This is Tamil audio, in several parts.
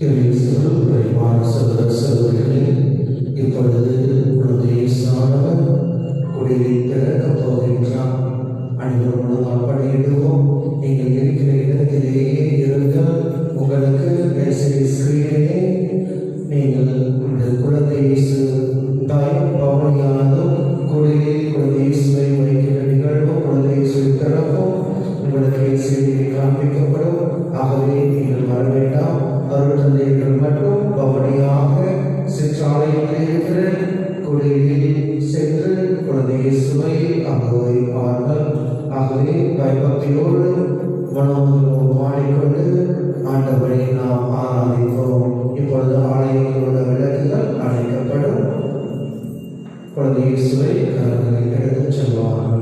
விரைவான சகோதரர்களே, இப்பொழுது குழந்தை இயேசுவானவர் குடியை திறக்கப் போகின்றார். அனைவரும் அப்படியிடுவோம். நீங்கள் இருக்கிற இடத்திலேயே இருங்கள். உங்களுக்கு மெசேஜ் ஸ்கிரீனிலே நீங்கள் இந்த குழந்தை இயேசு தாயும் பவனியானதும் குடியை குழந்தை இயேசுவை வைக்கிற நிகழ்வும் குழந்தை இயேசுவை திறப்பும் உங்களுக்கு செய்தியை காண்பிக்கப்படும். ஆகவே நீங்கள் வர வேண்டாம். அருள் தந்தையர்கள் மட்டும் பவனியாக சிற்றாலயத்தில் இருக்கிற குடியில் சென்று குழந்தை இயேசுவை அங்கு வைப்பார்கள். ஆகவே பயபக்தியோடு மனோமுதலோடு பாடிக்கொண்டு ஆண்டவரை நாம் ஆராதிப்போம். இப்பொழுது ஆலயத்தில் உள்ள விளக்குகள் அணைக்கப்படும். குழந்தை இயேசுவை கரங்களில் எடுத்துச் செல்வார்கள்.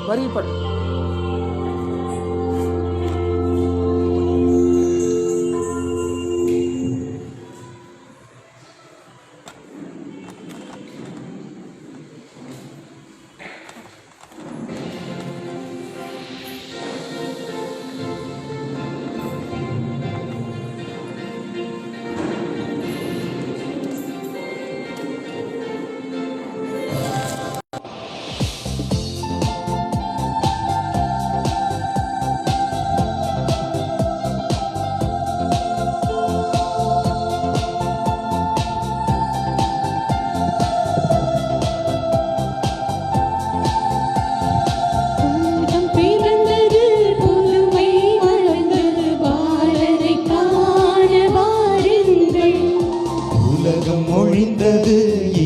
வரி பண்ணு.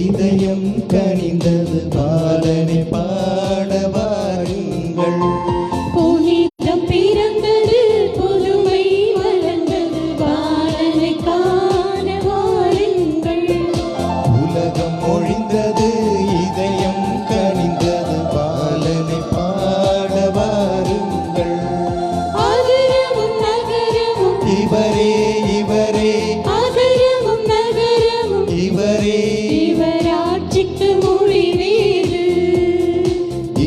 இதயம் கனிந்தது பாலனை பாட வாருங்கள். புனிதம் பிறந்தது புதுமை வளர்ந்தது பாலனை காண வாருங்கள். உலகம் ஒழிந்தது இதயம் கனிந்தது பாலனை பாட வாருங்கள். அகரமும் நகரமும் இவரே இவரே அகரமும் நகரமும் இவரே இவராட்சிக்கு முடிவேது.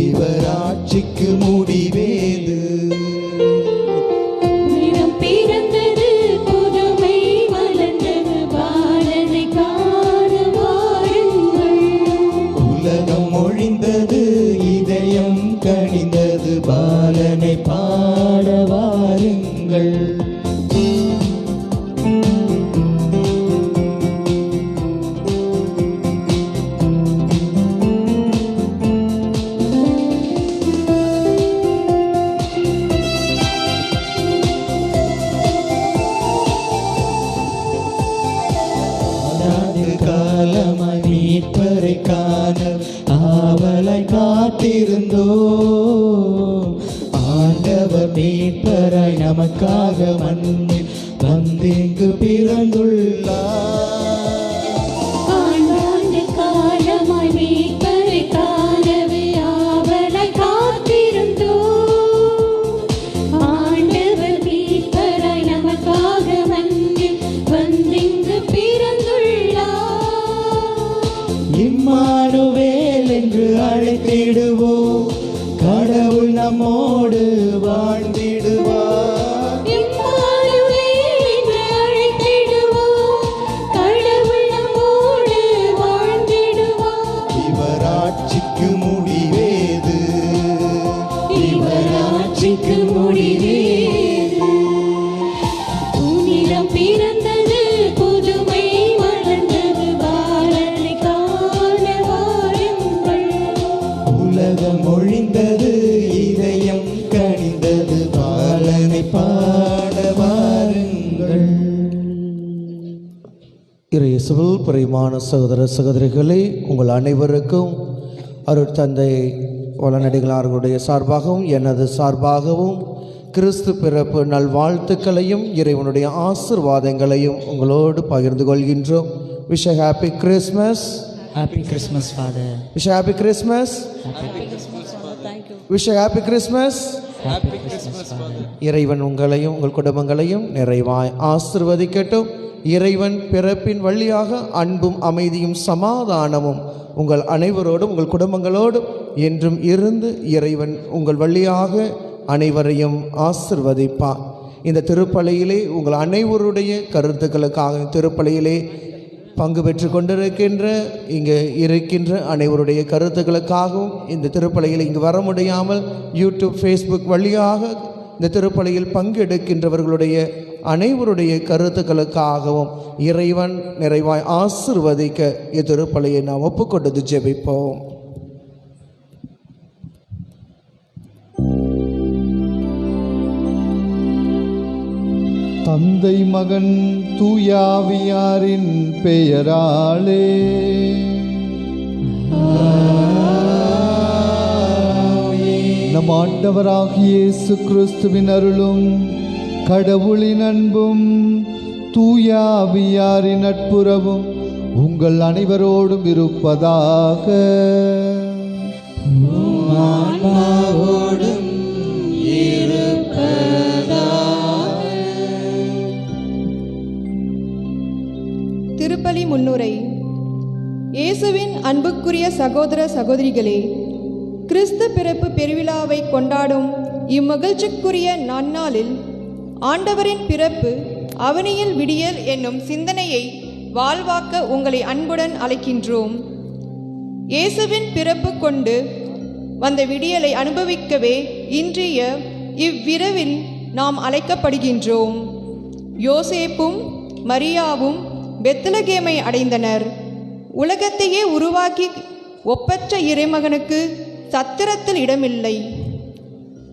இவராட்சிக்கு முடிவேது. புனிதம் பிறந்தது புதுமை வளர்ந்தது பாலனை காண வாருங்கள். உலகம் ஒழிந்தது இதயம் கனிந்தது பாலனை பாட வாருங்கள். காலமாய் மீட்பரை காண ஆவலாய் காத்திருந்தோ. ஆண்டவர் மீட்பராய் நமக்காக மண்ணில் வந்திங்கு பிறந்துள்ளார். ஆண்டாண்டு காலமாய் மீட்பரை காணவே ஆவலாய் காத்திருந்தோம். ஆண்டவர் மீட்பராய் நமக்காக மண்ணில் வந்திங்கு பிறந்துள்ளார். இம்மானுவேல் என்று அழைத்திடுவோம், கடவுள் நம்மோடு வாழ்ந்திடுவார். இம்மானுவேல் என்று அழைத்திடுவோம், கடவுள் நம்மோடு வாழ்ந்திடுவார். இவராட்சிக்கு முடிவேது. இவராட்சிக்கு முடிவேது. புனிதம் பிறந்தது புதுமை வளர்ந்தது பாலனை காண வாருங்கள். உலகம் ஒழிந்தது இதயம் கனிந்தது பாலனை பாட வாருங்கள். இயேசுவில் பிரியமான சகோதர சகோதரிகளே, உங்கள் அனைவருக்கும் அருட்தந்தை வளநடிகளார்களுடைய சார்பாகவும் எனது சார்பாகவும் கிறிஸ்து பிறப்பு நல்வாழ்த்துக்களையும் இறைவனுடைய ஆசீர்வாதங்களையும் உங்களோடு பகிர்ந்து கொள்கின்றோம். Wish happy Christmas. Happy Christmas, Father. Wish happy Christmas. Wish happy Christmas. Happy Christmas, Father. இறைவன் உங்களையும் உங்கள் குடும்பங்களையும் நிறைவாய் ஆசீர்வதிக்கட்டும். இறைவன் பிறப்பின் வழியாக அன்பும் அமைதியும் சமாதானமும் உங்கள் அனைவரோடும் உங்கள் குடும்பங்களோடும் என்றும் இருந்து இறைவன் உங்கள் வழியாக அனைவரையும் ஆசீர்வதிப்பார். இந்த திருப்பலியிலே உங்கள் அனைவருடைய கருத்துக்களுக்காக திருப்பலியிலே பங்கு பெற்று கொண்டிருக்கின்ற இங்கே இருக்கின்ற அனைவருடைய கருத்துக்களுக்காகவும் இந்த திருப்பலியில் இங்கு வர முடியாமல் யூடியூப் ஃபேஸ்புக் வழியாக இந்த திருப்பலியில் பங்கெடுக்கின்றவர்களுடைய அனைவருடைய கருத்துக்களுக்காகவும் இறைவன் நிறைவாய் ஆசீர்வதிக்க இத்திருப்பலியை நாம் ஒப்புக்கொண்டது ஜெபிப்போம். தந்தை மகன் தூயாவியாரின் பெயராலே நம் ஆண்டவராகிய இயேசு கிறிஸ்துவின் அருளும் கடவுளின் அன்பும் தூயாவியாரின் நட்புறவும் உங்கள் அனைவரோடும் இருப்பதாக. ஆன்மாவோடும் திருப்பலி முன்னுரை. இயேசுவின் அன்புக்குரிய சகோதர சகோதரிகளே, கிறிஸ்து பிறப்பு பெருவிழாவை கொண்டாடும் இம்மகிழ்ச்சிக்குரிய நன்னாளில் ஆண்டவரின் பிறப்பு அவனியில் விடியல் என்னும் சிந்தனையை வாழ்வாக்க உங்களை அன்புடன் அழைக்கின்றோம். இயேசுவின் பிறப்பு கொண்டு வந்த விடியலை அனுபவிக்கவே இன்றைய இவ்விரவில் நாம் அழைக்கப்படுகின்றோம். யோசேப்பும் மரியாவும் பெத்லகேமை அடைந்தனர். உலகத்தையே உருவாக்கி ஒப்பற்ற இறைமகனுக்கு சத்திரத்தில் இடமில்லை.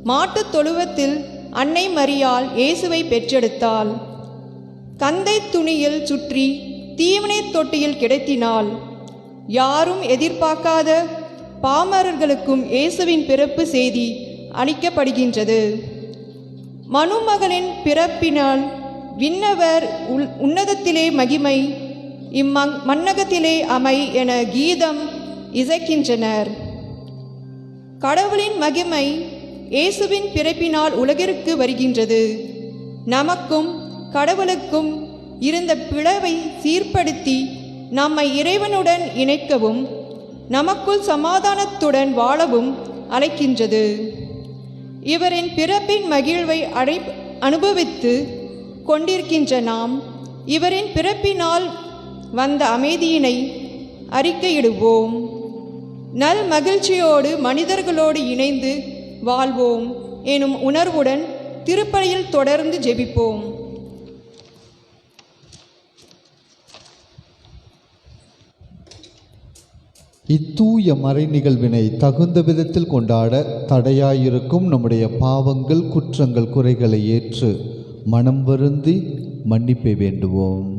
மாட்டுத் தொழுவத்தில் அன்னை மரியாள் இயேசுவை பெற்றெடுத்தாள். கந்தை துணியில் சுற்றி தீவனை தொட்டியில் கிடத்தினாள். யாரும் எதிர்பார்க்காத பாமரர்களுக்கும் இயேசுவின் பிறப்பு செய்தி அளிக்கப்படுகின்றது. மனுமகனின் பிறப்பினால் விண்ணவர் உன்னதத்திலே மகிமை, மன்னகத்திலே அமை என கீதம் இசைக்கின்றனர். கடவுளின் மகிமை இயேசுவின் பிறப்பினால் உலகிற்கு வருகின்றது. நமக்கும் கடவுளுக்கும் இருந்த பிளவை சீர்படுத்தி நம்மை இறைவனுடன் இணைக்கவும் நமக்குள் சமாதானத்துடன் வாழவும் அழைக்கின்றது. இவரின் பிறப்பின் மகிழ்வை அனுபவித்து கொண்டிருக்கின்ற நாம் இவரின் பிறப்பினால் வந்த அமைதியினை அறிக்கையிடுவோம். நல் மகிழ்ச்சியோடு மனிதர்களோடு இணைந்து வாழ்வோம் எனும் உணர்வுடன் திருப்பலியில் தொடர்ந்து ஜெபிப்போம். இத்தூய மறை நிகழ்வினை தகுந்த விதத்தில் கொண்டாட தடையாயிருக்கும் நம்முடைய பாவங்கள், குற்றங்கள், குறைகளை ஏற்று மனம் வருந்தி மன்னிப்பை வேண்டுவோம்.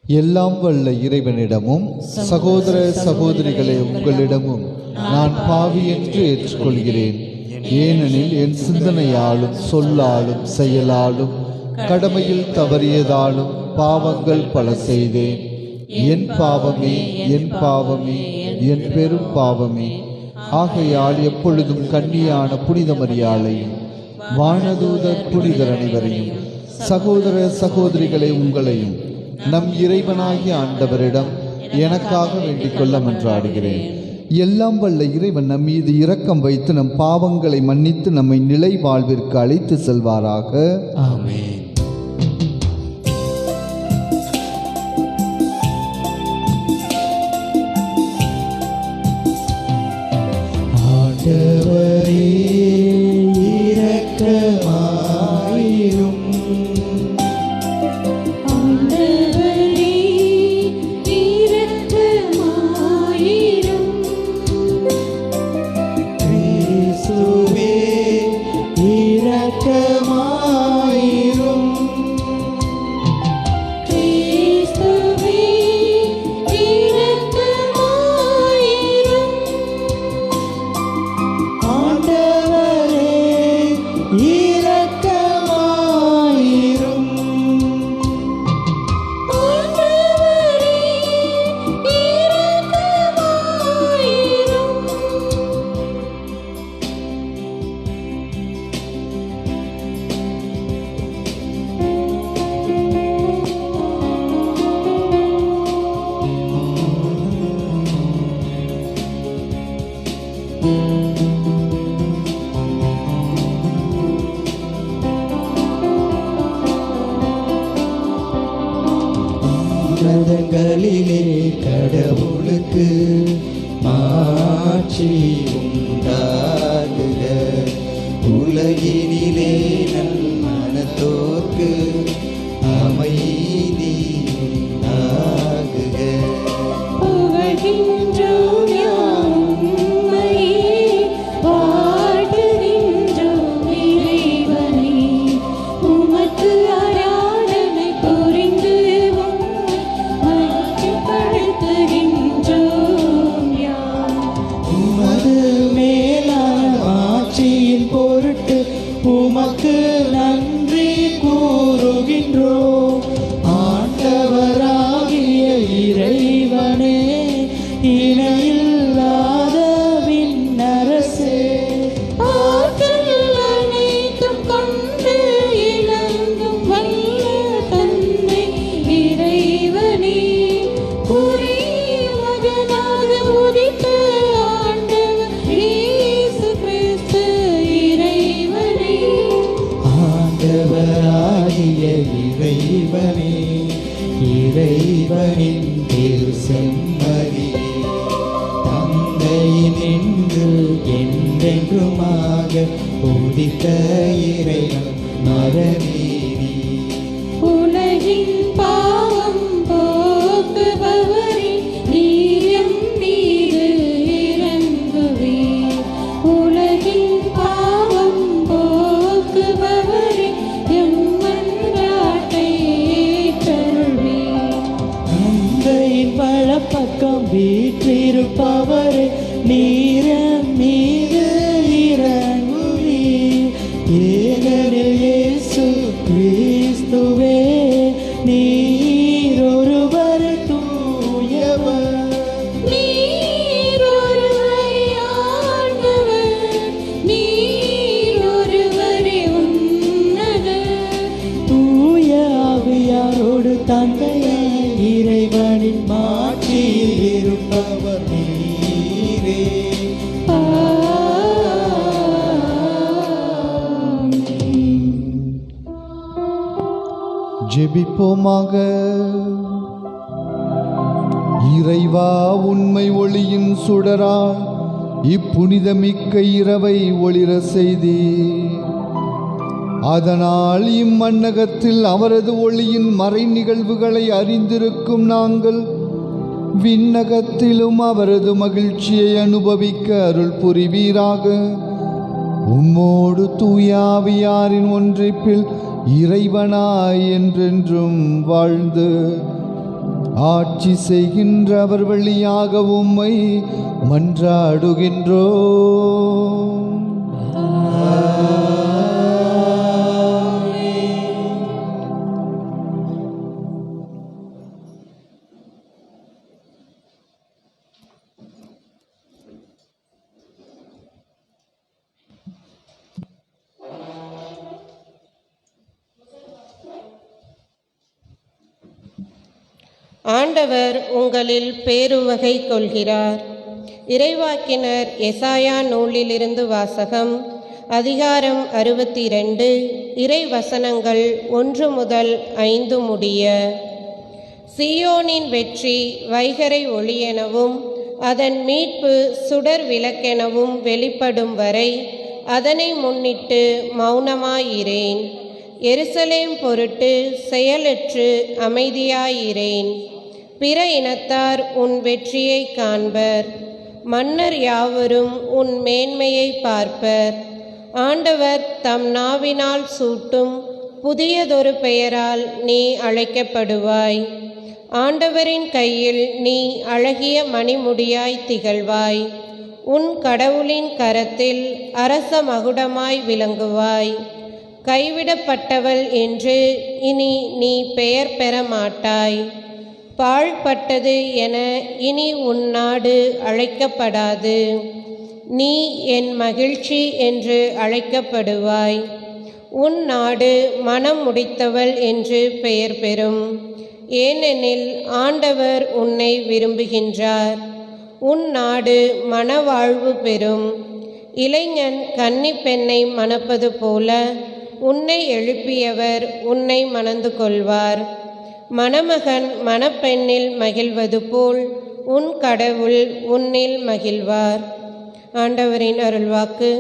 எல்லாம் வல்ல இறைவனிடமும் சகோதர சகோதரிகளே உங்களிடமும் நான் பாவி என்று ஏற்றுக்கொள்கிறேன். ஏனெனில் என் சிந்தனையாலும் சொல்லாலும் செயலாலும் கடமையில் தவறியதாலும் பாவங்கள் பல செய்தேன். என் பாவமே, என் பாவமே, என் பெரும் பாவமே. ஆகையால் எப்பொழுதும் கன்னியான புனித மரியாளையும் வானதூதர் புனிதர் அனைவரையும் சகோதர சகோதரிகளை உங்களையும் நம் இறைவனாகிய ஆண்டவரிடம் எனக்காக வேண்டிக் கொள்ள மன்றாடுகிறேன். எல்லாம் வல்ல இறைவன் நம் மீது இரக்கம் வைத்து நம் பாவங்களை மன்னித்து நம்மை நிலை வாழ்விற்கு அழைத்து செல்வாராக. ஆமென். ஆண்டவரே இரக்கமாயிரும். ஆண்டவரே இரக்கமாயிரும். கிறிஸ்துவே இரக்கமாயிரும். கிறிஸ்துவே இரக்கமாயிரும். ஆண்டவரே இரக்கமாயிரும். ஆண்டவரே இரக்கமாயிரும். உன்னதங்களிலே கடவுளுக்கு மாட்சி உண்டாகுக. உலகினிலே நன்மனத்தோர்க்கு அமைதி உண்டாகுக. புகழ்கின்றோம் யாம் உம்மையே, வாழ்த்துகின்றோம் இறைவனை. உமக்கு ஆராதனை புரிந்து உம்மை மகிழ்ச்சிப்படுத்துகின்றோம் யாம். உமது மேலான ஆட்சியின் பொருட்டு இறைவனே இறைவனின் திரு செம்மறியே தந்தையினின்று என்றென்றுமாக உதித்த இறைவன் மகனேனி உலகின் பாவம் போக்குபவரே நீர் மீது இறங்குவீர். உலகின் பாவம் போக்குபவரே எம்மன்றாட்டை ஏற்றருள்வீர். தந்தையின் வலப்பக்கம் வீற்றிருப்பவரே நீர் மீது இறங்குவீர். ஏனெனில் இயேசு கிறிஸ்துவே நீர் ஒருவர் தூயவர். நீர் ஒருவரே ஆண்டவர், நீர் ஒருவரே உன்னதர். தூய ஆவியாரோடு தந்தையாய் இறைவனின் மாட்சியில் இருப்பவர் நீரே. ஜெபிப்போமாக. இறைவா, உண்மை ஒளியின் சுடரால் இப்புனிதமிக்க இரவை ஒளிர செய்தீர். அதனால் இம்மண்ணகத்தில் அவரது ஒளியின் மறை நிகழ்வுகளை அறிந்திருக்கும் நாங்கள் விண்ணகத்திலும் அவரது மகிழ்ச்சியை அனுபவிக்க அருள் புரிவீராக. உம்மோடு தூயாவியாரின் ஒன்றிப்பில் இறைவனாய் என்றென்றும் வாழ்ந்து ஆட்சி செய்கின்ற அவர் வழியாக உம்மை மன்றாடுகின்றோம். ஆண்டவர் உங்களில் பேருவகை கொள்கிறார். இறைவாக்கினர் எசாயா நூலிலிருந்து வாசகம். அதிகாரம் 62, இறை வசனங்கள் 1 முதல் 5 முடிய. சீயோனின் வெற்றி வைகறை ஒளியெனவும் அதன் மீட்பு சுடர் விளக்கெனவும் வெளிப்படும் வரை அதனை முன்னிட்டு மௌனமாயிரேன். எருசலேம் பொருட்டு செயலற்று அமைதியாயிரேன். பிற இனத்தார் உன் வெற்றியை காண்பர். மன்னர் யாவரும் உன் மேன்மையை பார்ப்பர். ஆண்டவர் தம் நாவினால் சூட்டும் புதியதொரு பெயரால் நீ அழைக்கப்படுவாய். ஆண்டவரின் கையில் நீ அழகிய மணிமுடியாய் திகழ்வாய். உன் கடவுளின் கரத்தில் அரச மகுடமாய் விளங்குவாய். கைவிடப்பட்டவள் என்று இனி நீ பெயர் பெற மாட்டாய். பாழ்பட்டது என இனி உன் நாடு அழைக்கப்படாது. நீ என் மகிழ்ச்சி என்று அழைக்கப்படுவாய். உன் நாடு மனம் முடித்தவள் என்று பெயர் பெறும். ஏனெனில் ஆண்டவர் உன்னை விரும்புகின்றார். உன் நாடு மனவாழ்வு பெறும். இளைஞன் கன்னி பெண்ணை மணப்பது போல உன்னை எழுப்பியவர் உன்னை மணந்து கொள்வார். மணமகன் மணப்பெண்ணில் மகிழ்வது போல் உன் கடவுள் உன்னில் மகிழ்வார். ஆண்டவரின் அருள்வாக்கு.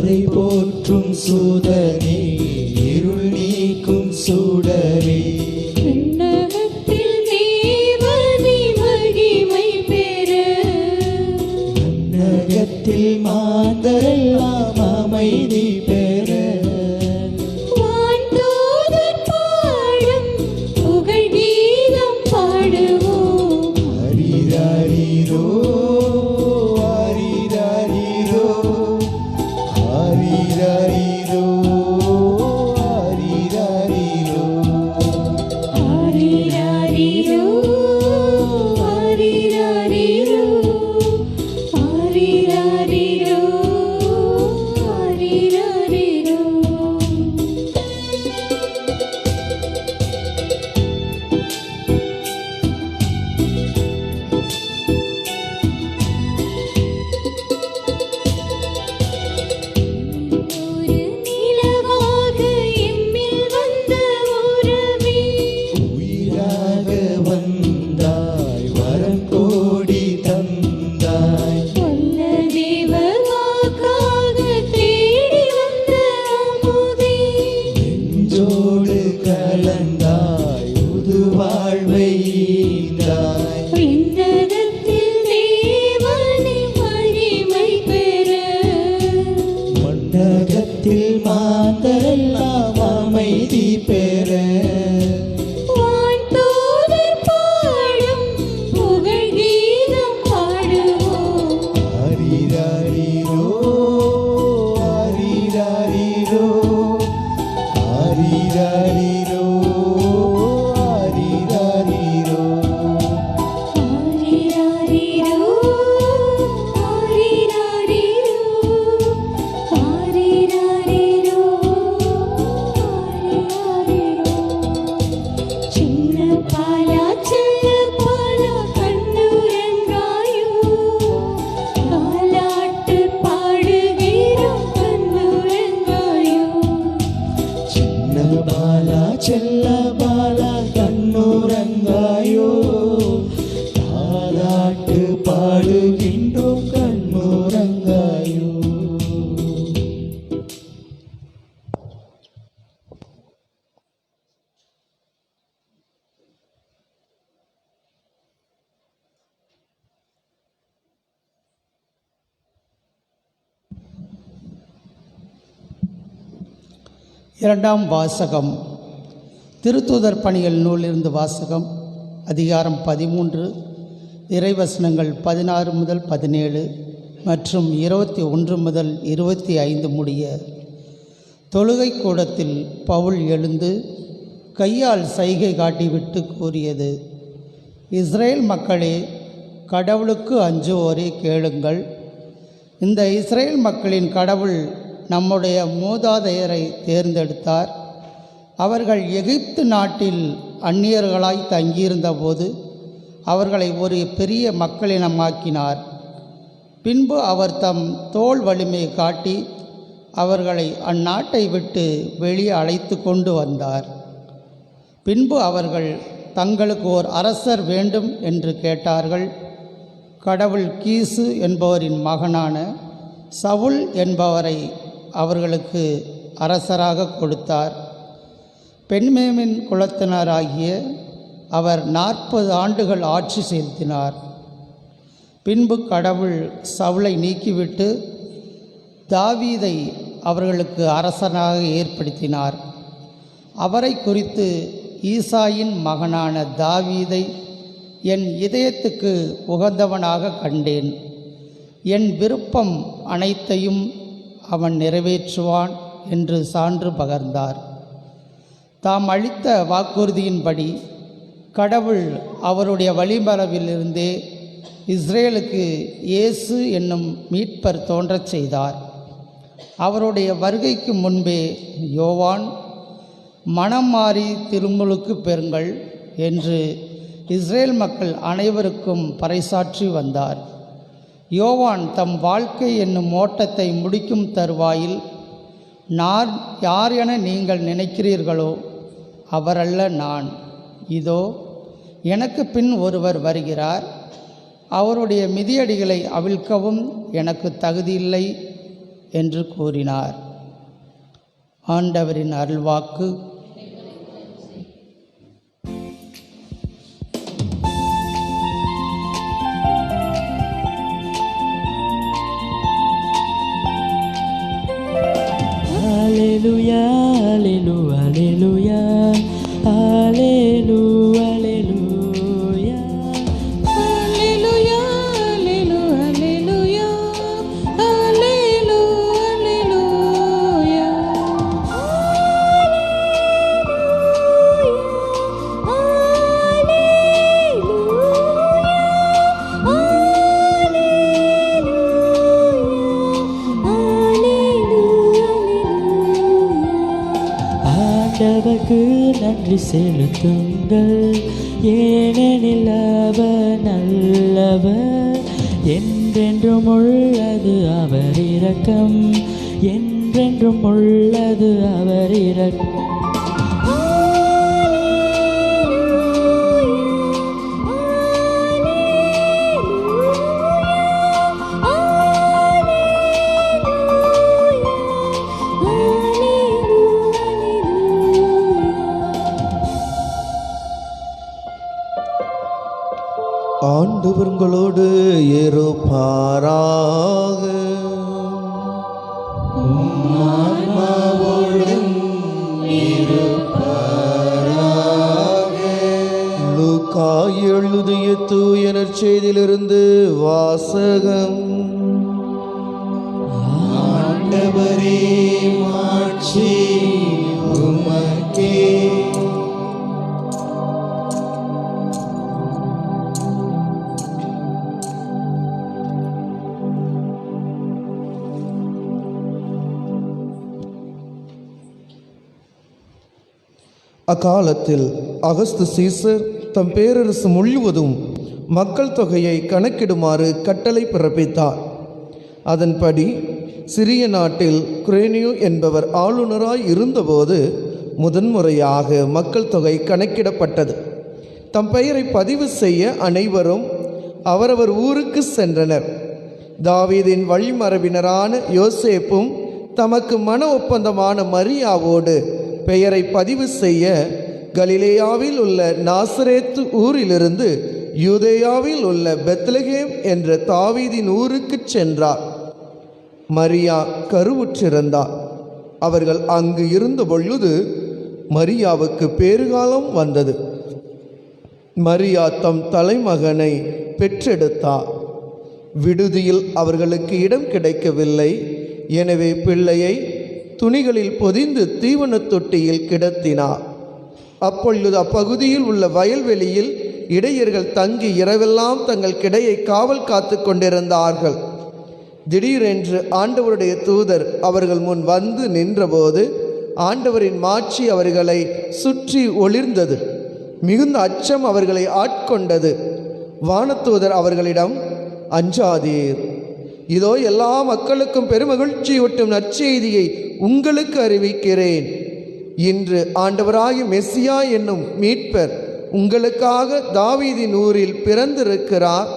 மறை போற்றும் சூதனே, இருள் நீக்கும் சூடரே, விண்ணகத்தில் தேவனே மகிமை பெற, நகத்தில் மாந்தரெல்லாம் அமைதி பெற, வான்தூதர் பாடும் புகழ் கீதம் பாடுவோம். ஹரிரரிரோ ஹரிரரிரோ ஹரிரரிரோ ஹரிரரிரோ. ஆரிராரிரோ, ஆரிராரிரோ, ஆரிராரிரோ, ஆரிராரிரோ. ஒரு நிலவாக எம்மில் வந்த உறவே, உயிராக வந்தாய், வரம் கோடி தந்தாய், வல்ல தேவ வாக்காக தேடி வந்த அமுதே, நெஞ்சோடு கலந்தாய், புது வாழ்வை ஈந்தாய், விண்ணகத்தில் தேவனே மகிமை பெற, மண்டகத்தில் மாந்தரெல்லாம் அமைதி பெற, வான்தூதர் பாடும் புகழ் கீதம் பாடுவோம். ஹரிரரிரோ ஹரிரரிரோ ஹரிரரிரோ ஹரிரரிரோ. ஆரிராரிரோ, ஆரிராரிரோ, ஆரிராரிரோ, ஆரிராரிரோ. சின்ன பாலா செல்ல பாலா கண்ணுறங்காயோ, தாலாட்டு பாடுகிறோம் கண்ணுறங்காயோ. சின்ன பாலா செல்ல பாலா கண்ணுறங்காயோ, தாலாட்டு பாடுகின்றோம் கண்ணுறங்காயோ. இரண்டாம் வாசகம். திருத்தூதர் பணிகள் நூலிலிருந்து வாசகம். அதிகாரம் 13, இறைவசனங்கள் 16 முதல் 17 மற்றும் 21 முதல் 25 முடிய. தொழுகை கூடத்தில் பவுல் எழுந்து கையால் சைகை காட்டிவிட்டு கூறியது: இஸ்ரேல் மக்களே, கடவுளுக்கு அஞ்சுவோரே கேளுங்கள். இந்த இஸ்ரேல் மக்களின் கடவுள் நம்முடைய மூதாதையரை தேர்ந்தெடுத்தார். அவர்கள் எகிப்து நாட்டில் அந்நியர்களாய் தங்கியிருந்தபோது அவர்களை ஒரு பெரிய மக்களினமாக்கினார். பின்பு அவர் தம் தோள் வலிமையை காட்டி அவர்களை அந்நாட்டை விட்டு வெளியே அழைத்து கொண்டு வந்தார். பின்பு அவர்கள் தங்களுக்கு ஓர் அரசர் வேண்டும் என்று கேட்டார்கள். கடவுள் கீசு என்பவரின் மகனான சவுல் என்பவரை அவர்களுக்கு அரசராக கொடுத்தார். பென்யமீன் குலத்தினராகிய அவர் 40 ஆண்டுகள் ஆட்சி செலுத்தினார். பின்பு கடவுள் சவுலை நீக்கிவிட்டு தாவீதை அவர்களுக்கு அரசனாக ஏற்படுத்தினார். அவரை குறித்து ஈசாயின் மகனான தாவீதை என் இதயத்துக்கு உகந்தவனாக கண்டேன். என் விருப்பம் அனைத்தையும் அவன் நிறைவேற்றுவான் என்று சான்று பகர்ந்தார். தாம் அளித்த வாக்குறுதியின்படி கடவுள் அவருடைய வழிமரபிலிருந்தே இஸ்ரேலுக்கு இயேசு என்னும் மீட்பர் தோன்றச் செய்தார். அவருடைய வருகைக்கு முன்பே யோவான் மனம் மாறி திருமுழுக்கு பெறுங்கள் என்று இஸ்ரேல் மக்கள் அனைவருக்கும் பறைசாற்றி வந்தார். யோவான் தம் வாழ்க்கை என்னும் ஓட்டத்தை முடிக்கும் தருவாயில், நான் யார் என நீங்கள் நினைக்கிறீர்களோ அவரல்ல நான், இதோ எனக்கு பின் ஒருவர் வருகிறார், அவருடைய மிதியடிகளை அவிழ்க்கவும் எனக்கு தகுதியில்லை. என்று கூறினார். ஆண்டவரின் அருள்வாக்கு. Alleluia, alleluia, alleluia, alleluia, alleluia. Alleluia, alleluia, alleluia, alleluia, ஆண்டவருக்கு நன்றி செலுத்துங்கள், ஏனெனில் அவர் நல்லவர், என்றென்றும் உள்ளது அவர் இரக்கம், என்றென்றும் உள்ளது அவர் இரக்கம். ஆண்டவர்களோடு இருப்பாராக. லூக்கா எழுதிய தூய நற்செய்தியிலிருந்து வாசகம். ஆண்டவரே மாட்சி உமக்கே. அக்காலத்தில் அகஸ்து சீசர் தம் பேரரசு முழுவதும் மக்கள் தொகையை கணக்கிடுமாறு கட்டளை பிறப்பித்தார். அதன்படி சிறிய நாட்டில் குரேனியோ என்பவர் ஆளுநராய் இருந்தபோது முதன்முறையாக மக்கள் தொகை கணக்கிடப்பட்டது. தம் பெயரை பதிவு செய்ய அனைவரும் அவரவர் ஊருக்கு சென்றனர். தாவீதின் வழிமரபினரான யோசேப்பும் தமக்கு மன ஒப்பந்தமான மரியாவோடு பெயரை பதிவு செய்ய கலிலேயாவில் உள்ள நாசரேத்து ஊரிலிருந்து யூதேயாவில் உள்ள பெத்லகேம் என்ற தாவீதின் ஊருக்கு சென்றார். மரியா கருவுற்றிருந்தார். அவர்கள் அங்கு இருந்த பொழுது மரியாவுக்கு பேறுகாலம் வந்தது. மரியா தம் தலைமகனை பெற்றெடுத்தார். விடுதியில் அவர்களுக்கு இடம் கிடைக்கவில்லை. எனவே பிள்ளையை துணிகளில் பொதிந்து தீவன தொட்டியில் கிடத்தினார். அப்பொழுது அப்பகுதியில் உள்ள வயல்வெளியில் இடையர்கள் தங்கி இரவெல்லாம் தங்கள் கிடையை காவல் காத்து கொண்டிருந்தார்கள். திடீரென்று ஆண்டவருடைய தூதர் அவர்கள் முன் வந்து நின்றபோது ஆண்டவரின் மாட்சி அவர்களை சுற்றி ஒளிர்ந்தது. மிகுந்த அச்சம் அவர்களை ஆட்கொண்டது. வானதூதர் அவர்களிடம், அஞ்சாதீர், இதோ எல்லா மக்களுக்கும் பெருமகிழ்ச்சியூட்டும் நற்செய்தியை உங்களுக்கு அறிவிக்கிறேன். இன்று ஆண்டவராகிய மெசியா என்னும் மீட்பர் உங்களுக்காக தாவீதின் ஊரில் பிறந்திருக்கிறார்.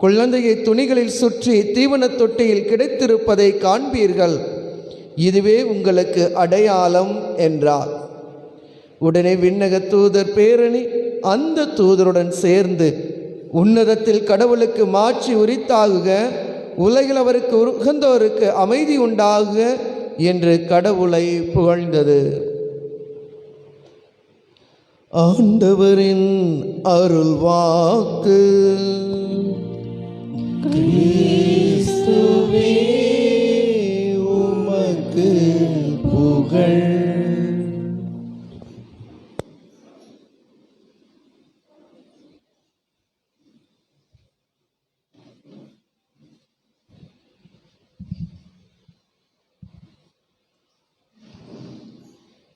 குழந்தையை துணிகளில் சுற்றி தீவன தொட்டியில் கிடைத்திருப்பதை காண்பீர்கள். இதுவே உங்களுக்கு அடையாளம் என்றார். உடனே விண்ணக தூதர் பேரணி அந்த தூதருடன் சேர்ந்து, உன்னதத்தில் கடவுளுக்கு மாட்சி உரித்தாகுக, உலகில் அவருக்கு உகந்தோருக்கு அமைதி உண்டாகுக என்று கடவுளை புகழ்ந்தது. ஆண்டவரின் அருள் வாக்கு. கிறிஸ்துவே உமக்கு புகழ்.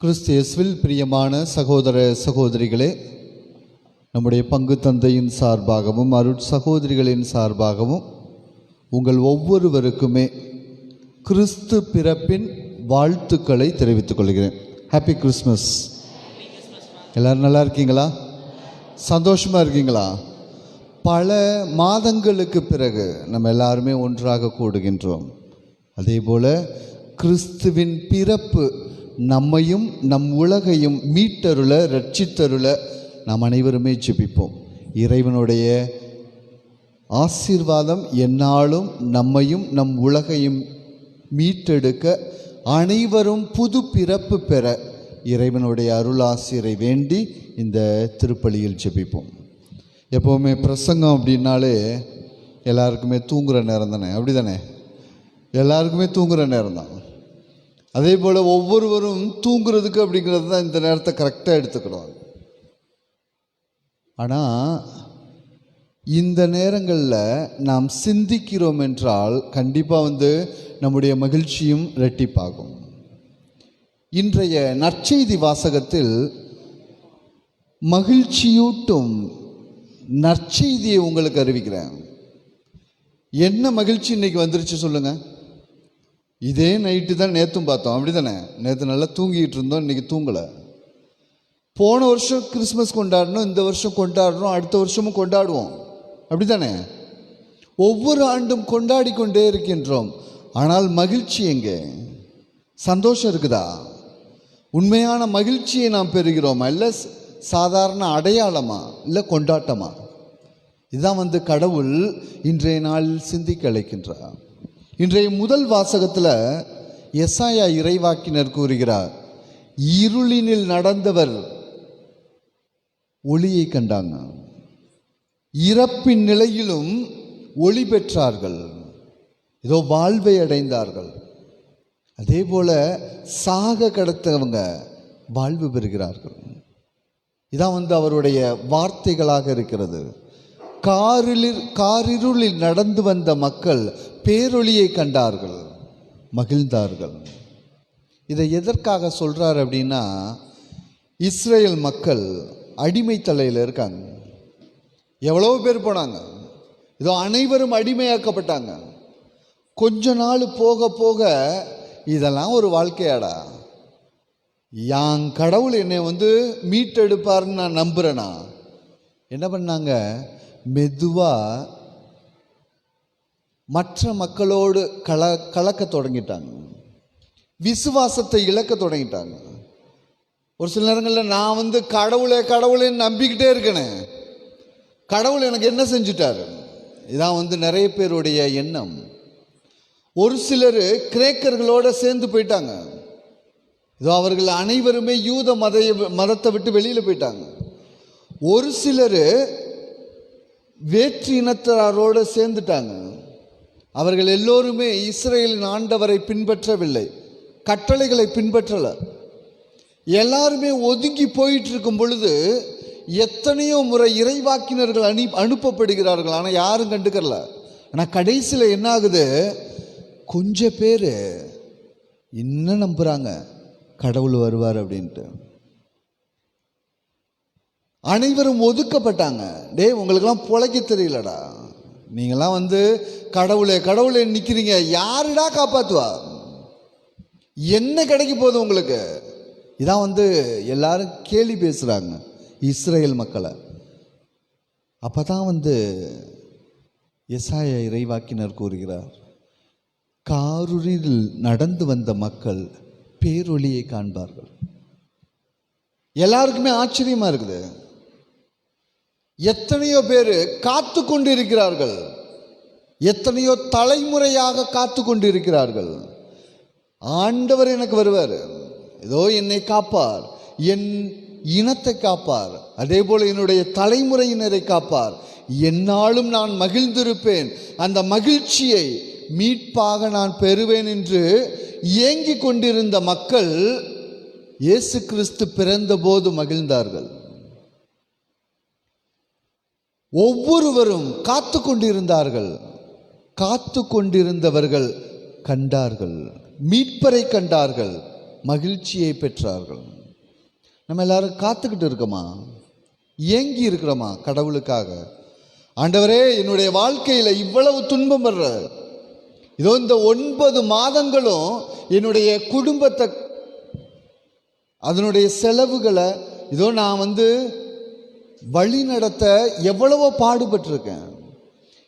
கிறிஸ்து இயேசுவில் பிரியமான சகோதர சகோதரிகளே, நம்முடைய பங்கு தந்தையின் சார்பாகவும் அருட்சகோதரிகளின் சார்பாகவும் உங்கள் ஒவ்வொருவருக்குமே கிறிஸ்து பிறப்பின் வாழ்த்துக்களை தெரிவித்துக் கொள்கிறேன். Happy Christmas. எல்லோரும் நல்லா இருக்கீங்களா? சந்தோஷமாக இருக்கீங்களா? பல மாதங்களுக்கு பிறகு நம்ம எல்லாருமே ஒன்றாக கூடுகின்றோம். அதே போல கிறிஸ்துவின் பிறப்பு நம்மையும் நம் உலகையும் மீட்டருள ரட்சித்தருள நாம் அனைவருமே ஜெபிப்போம். இறைவனுடைய ஆசீர்வாதம் எந்நாளும் நம்மையும் நம் உலகையும் மீட்டெடுக்க அனைவரும் புது பிறப்பு பெற இறைவனுடைய அருளாசிரை வேண்டி இந்த திருப்பலியில் ஜெபிப்போம். எப்போவுமே பிரசங்கம் அப்படின்னாலே எல்லாருக்குமே தூங்குகிற நேரம் தானே, அப்படி தானே? எல்லாருக்குமே தூங்குகிற நேரம் தான். அதே போல் ஒவ்வொருவரும் தூங்குறதுக்கு அப்படிங்கிறது தான் இந்த நேரத்தை கரெக்டாக எடுத்துக்கணும். ஆனால் இந்த நேரங்களில் நாம் சிந்திக்கிறோம் என்றால் கண்டிப்பாக நம்முடைய மகிழ்ச்சியும் இரட்டிப்பாகும். இன்றைய நற்செய்தி வாசகத்தில் மகிழ்ச்சியூட்டும் நற்செய்தியை உங்களுக்கு அறிவிக்கிறேன். என்ன மகிழ்ச்சி இன்னைக்கு வந்துருச்சு சொல்லுங்க? இதே நைட்டு தான் நேற்றும் பார்த்தோம், அப்படி தானே? நேற்று நல்லா தூங்கிட்டு இருந்தோம், இன்னைக்கு தூங்கலை. போன வருஷம் கிறிஸ்மஸ் கொண்டாடணும், இந்த வருஷம் கொண்டாடுறோம், அடுத்த வருஷமும் கொண்டாடுவோம், அப்படி தானே? ஒவ்வொரு ஆண்டும் கொண்டாடி கொண்டே இருக்கின்றோம். ஆனால் மகிழ்ச்சி எங்கே? சந்தோஷம் இருக்குதா? உண்மையான மகிழ்ச்சியை நாம் பெறுகிறோமா? இல்லை சாதாரண அடையாளமா? இல்லை கொண்டாட்டமா? இதுதான் கடவுள் இன்றைய நாளில் சிந்திக்க அழைக்கின்றார். இன்றைய முதல் வாசகத்தில் எசாயா இறைவாக்கினர் கூறுகிறார், இருளினில் நடந்தவர் ஒளியை கண்டாங்க, இறப்பின் நிலையிலும் ஒளி பெற்றார்கள், ஏதோ வாழ்வை அடைந்தார்கள். அதே போல சாக கடத்தவங்க வாழ்வு பெறுகிறார்கள். இதான் அவருடைய வார்த்தைகளாக இருக்கிறது. காரிருளில் நடந்து வந்த மக்கள் பேரொளியை கண்டார்கள், மகிழ்ந்தார்கள். இதை எதற்காக சொல்றார் அப்படின்னா, இஸ்ரேல் மக்கள் அடிமை தலையில் இருக்காங்க. எவ்வளவு பேர் போனாங்க, இதோ அனைவரும் அடிமையாக்கப்பட்டாங்க. கொஞ்ச நாள் போக போக இதெல்லாம் ஒரு வாழ்க்கையாடா, யான் கடவுள் என்னை மீட்டெடுப்பார்னு நான் நம்புறேனா? என்ன பண்ணாங்க? மெதுவா மற்ற மக்களோடு கலக்க தொடங்கிட்டாங்க, விசுவாசத்தை இழக்க தொடங்கிட்டாங்க. ஒரு சில நேரங்களில் நான் கடவுளை நம்பிக்கிட்டே இருக்கேன், கடவுள் எனக்கு என்ன செஞ்சுட்டாரு? இதான் நிறைய பேருடைய எண்ணம். ஒரு சிலர் கிரேக்கர்களோட சேர்ந்து போயிட்டாங்க. இதோ அவர்கள் அனைவருமே யூத மதத்தை விட்டு வெளியில் போயிட்டாங்க. ஒரு சிலர் வேற்று இனத்தாரோடு சேர்ந்துட்டாங்க. அவர்கள் எல்லோருமே இஸ்ரேலின் ஆண்டவரை பின்பற்றவில்லை, கட்டளைகளை பின்பற்றல. எல்லாருமே ஒதுங்கி போயிட்டு இருக்கும் பொழுது எத்தனையோ முறை இறைவாக்கினர்கள் அனுப்பப்படுகிறார்கள், ஆனால் யாரும் கண்டுக்கல. ஆனால் கடைசியில் என்ன ஆகுது? கொஞ்ச பேர் இன்னும் நம்புறாங்க கடவுள் வருவார் அப்படின்ட்டு. அனைவரும் ஒதுக்கப்பட்டாங்க. உங்களுக்கெல்லாம் பொழைக்க தெரியலடா, நீங்களாம் கடவுளே நிற்கிறீங்க, யாருடா காப்பாற்றுவா? என்ன கிடைக்க போகுது உங்களுக்கு? இதான் எல்லாரும் கேலி பேசுகிறாங்க இஸ்ரேல் மக்களை. அப்போ தான் எசாயா இறைவாக்கினர் கூறுகிறார், காரிருளில் நடந்து வந்த மக்கள் பேரொளியை காண்பார்கள். எல்லாருக்குமே ஆச்சரியமா இருக்குது. எத்தனையோ பேர் காத்து கொண்டு இருக்கிறார்கள், எத்தனையோ தலைமுறையாக காத்து கொண்டு இருக்கிறார்கள். ஆண்டவர் எனக்கு வருவார், ஏதோ என்னை காப்பார், என் இனத்தை காப்பார், அதே போல என்னுடைய தலைமுறையினரை காப்பார், என்னாலும் நான் மகிழ்ந்திருப்பேன், அந்த மகிழ்ச்சியை மீட்பாக நான் பெறுவேன் என்று ஏங்கி கொண்டிருந்த மக்கள் இயேசு கிறிஸ்து பிறந்த போது மகிழ்ந்தார்கள். ஒவ்வொருவரும் காத்து கொண்டிருந்தார்கள். காத்து கொண்டிருந்தவர்கள் கண்டார்கள், மீட்பரை கண்டார்கள், மகிழ்ச்சியை பெற்றார்கள். நம்ம எல்லாரும் காத்துக்கிட்டு இருக்கோமா? ஏங்கி இருக்கிறோமா கடவுளுக்காக? ஆண்டவரே, என்னுடைய வாழ்க்கையில் இவ்வளவு துன்பம் வர்ற, இதோ இந்த 9 மாதங்களும் என்னுடைய குடும்பத்தை, அதனுடைய செலவுகளை இதோ நான் வழி நடத்த எவ்வளவோ பாடுபட்டிருக்கேன்.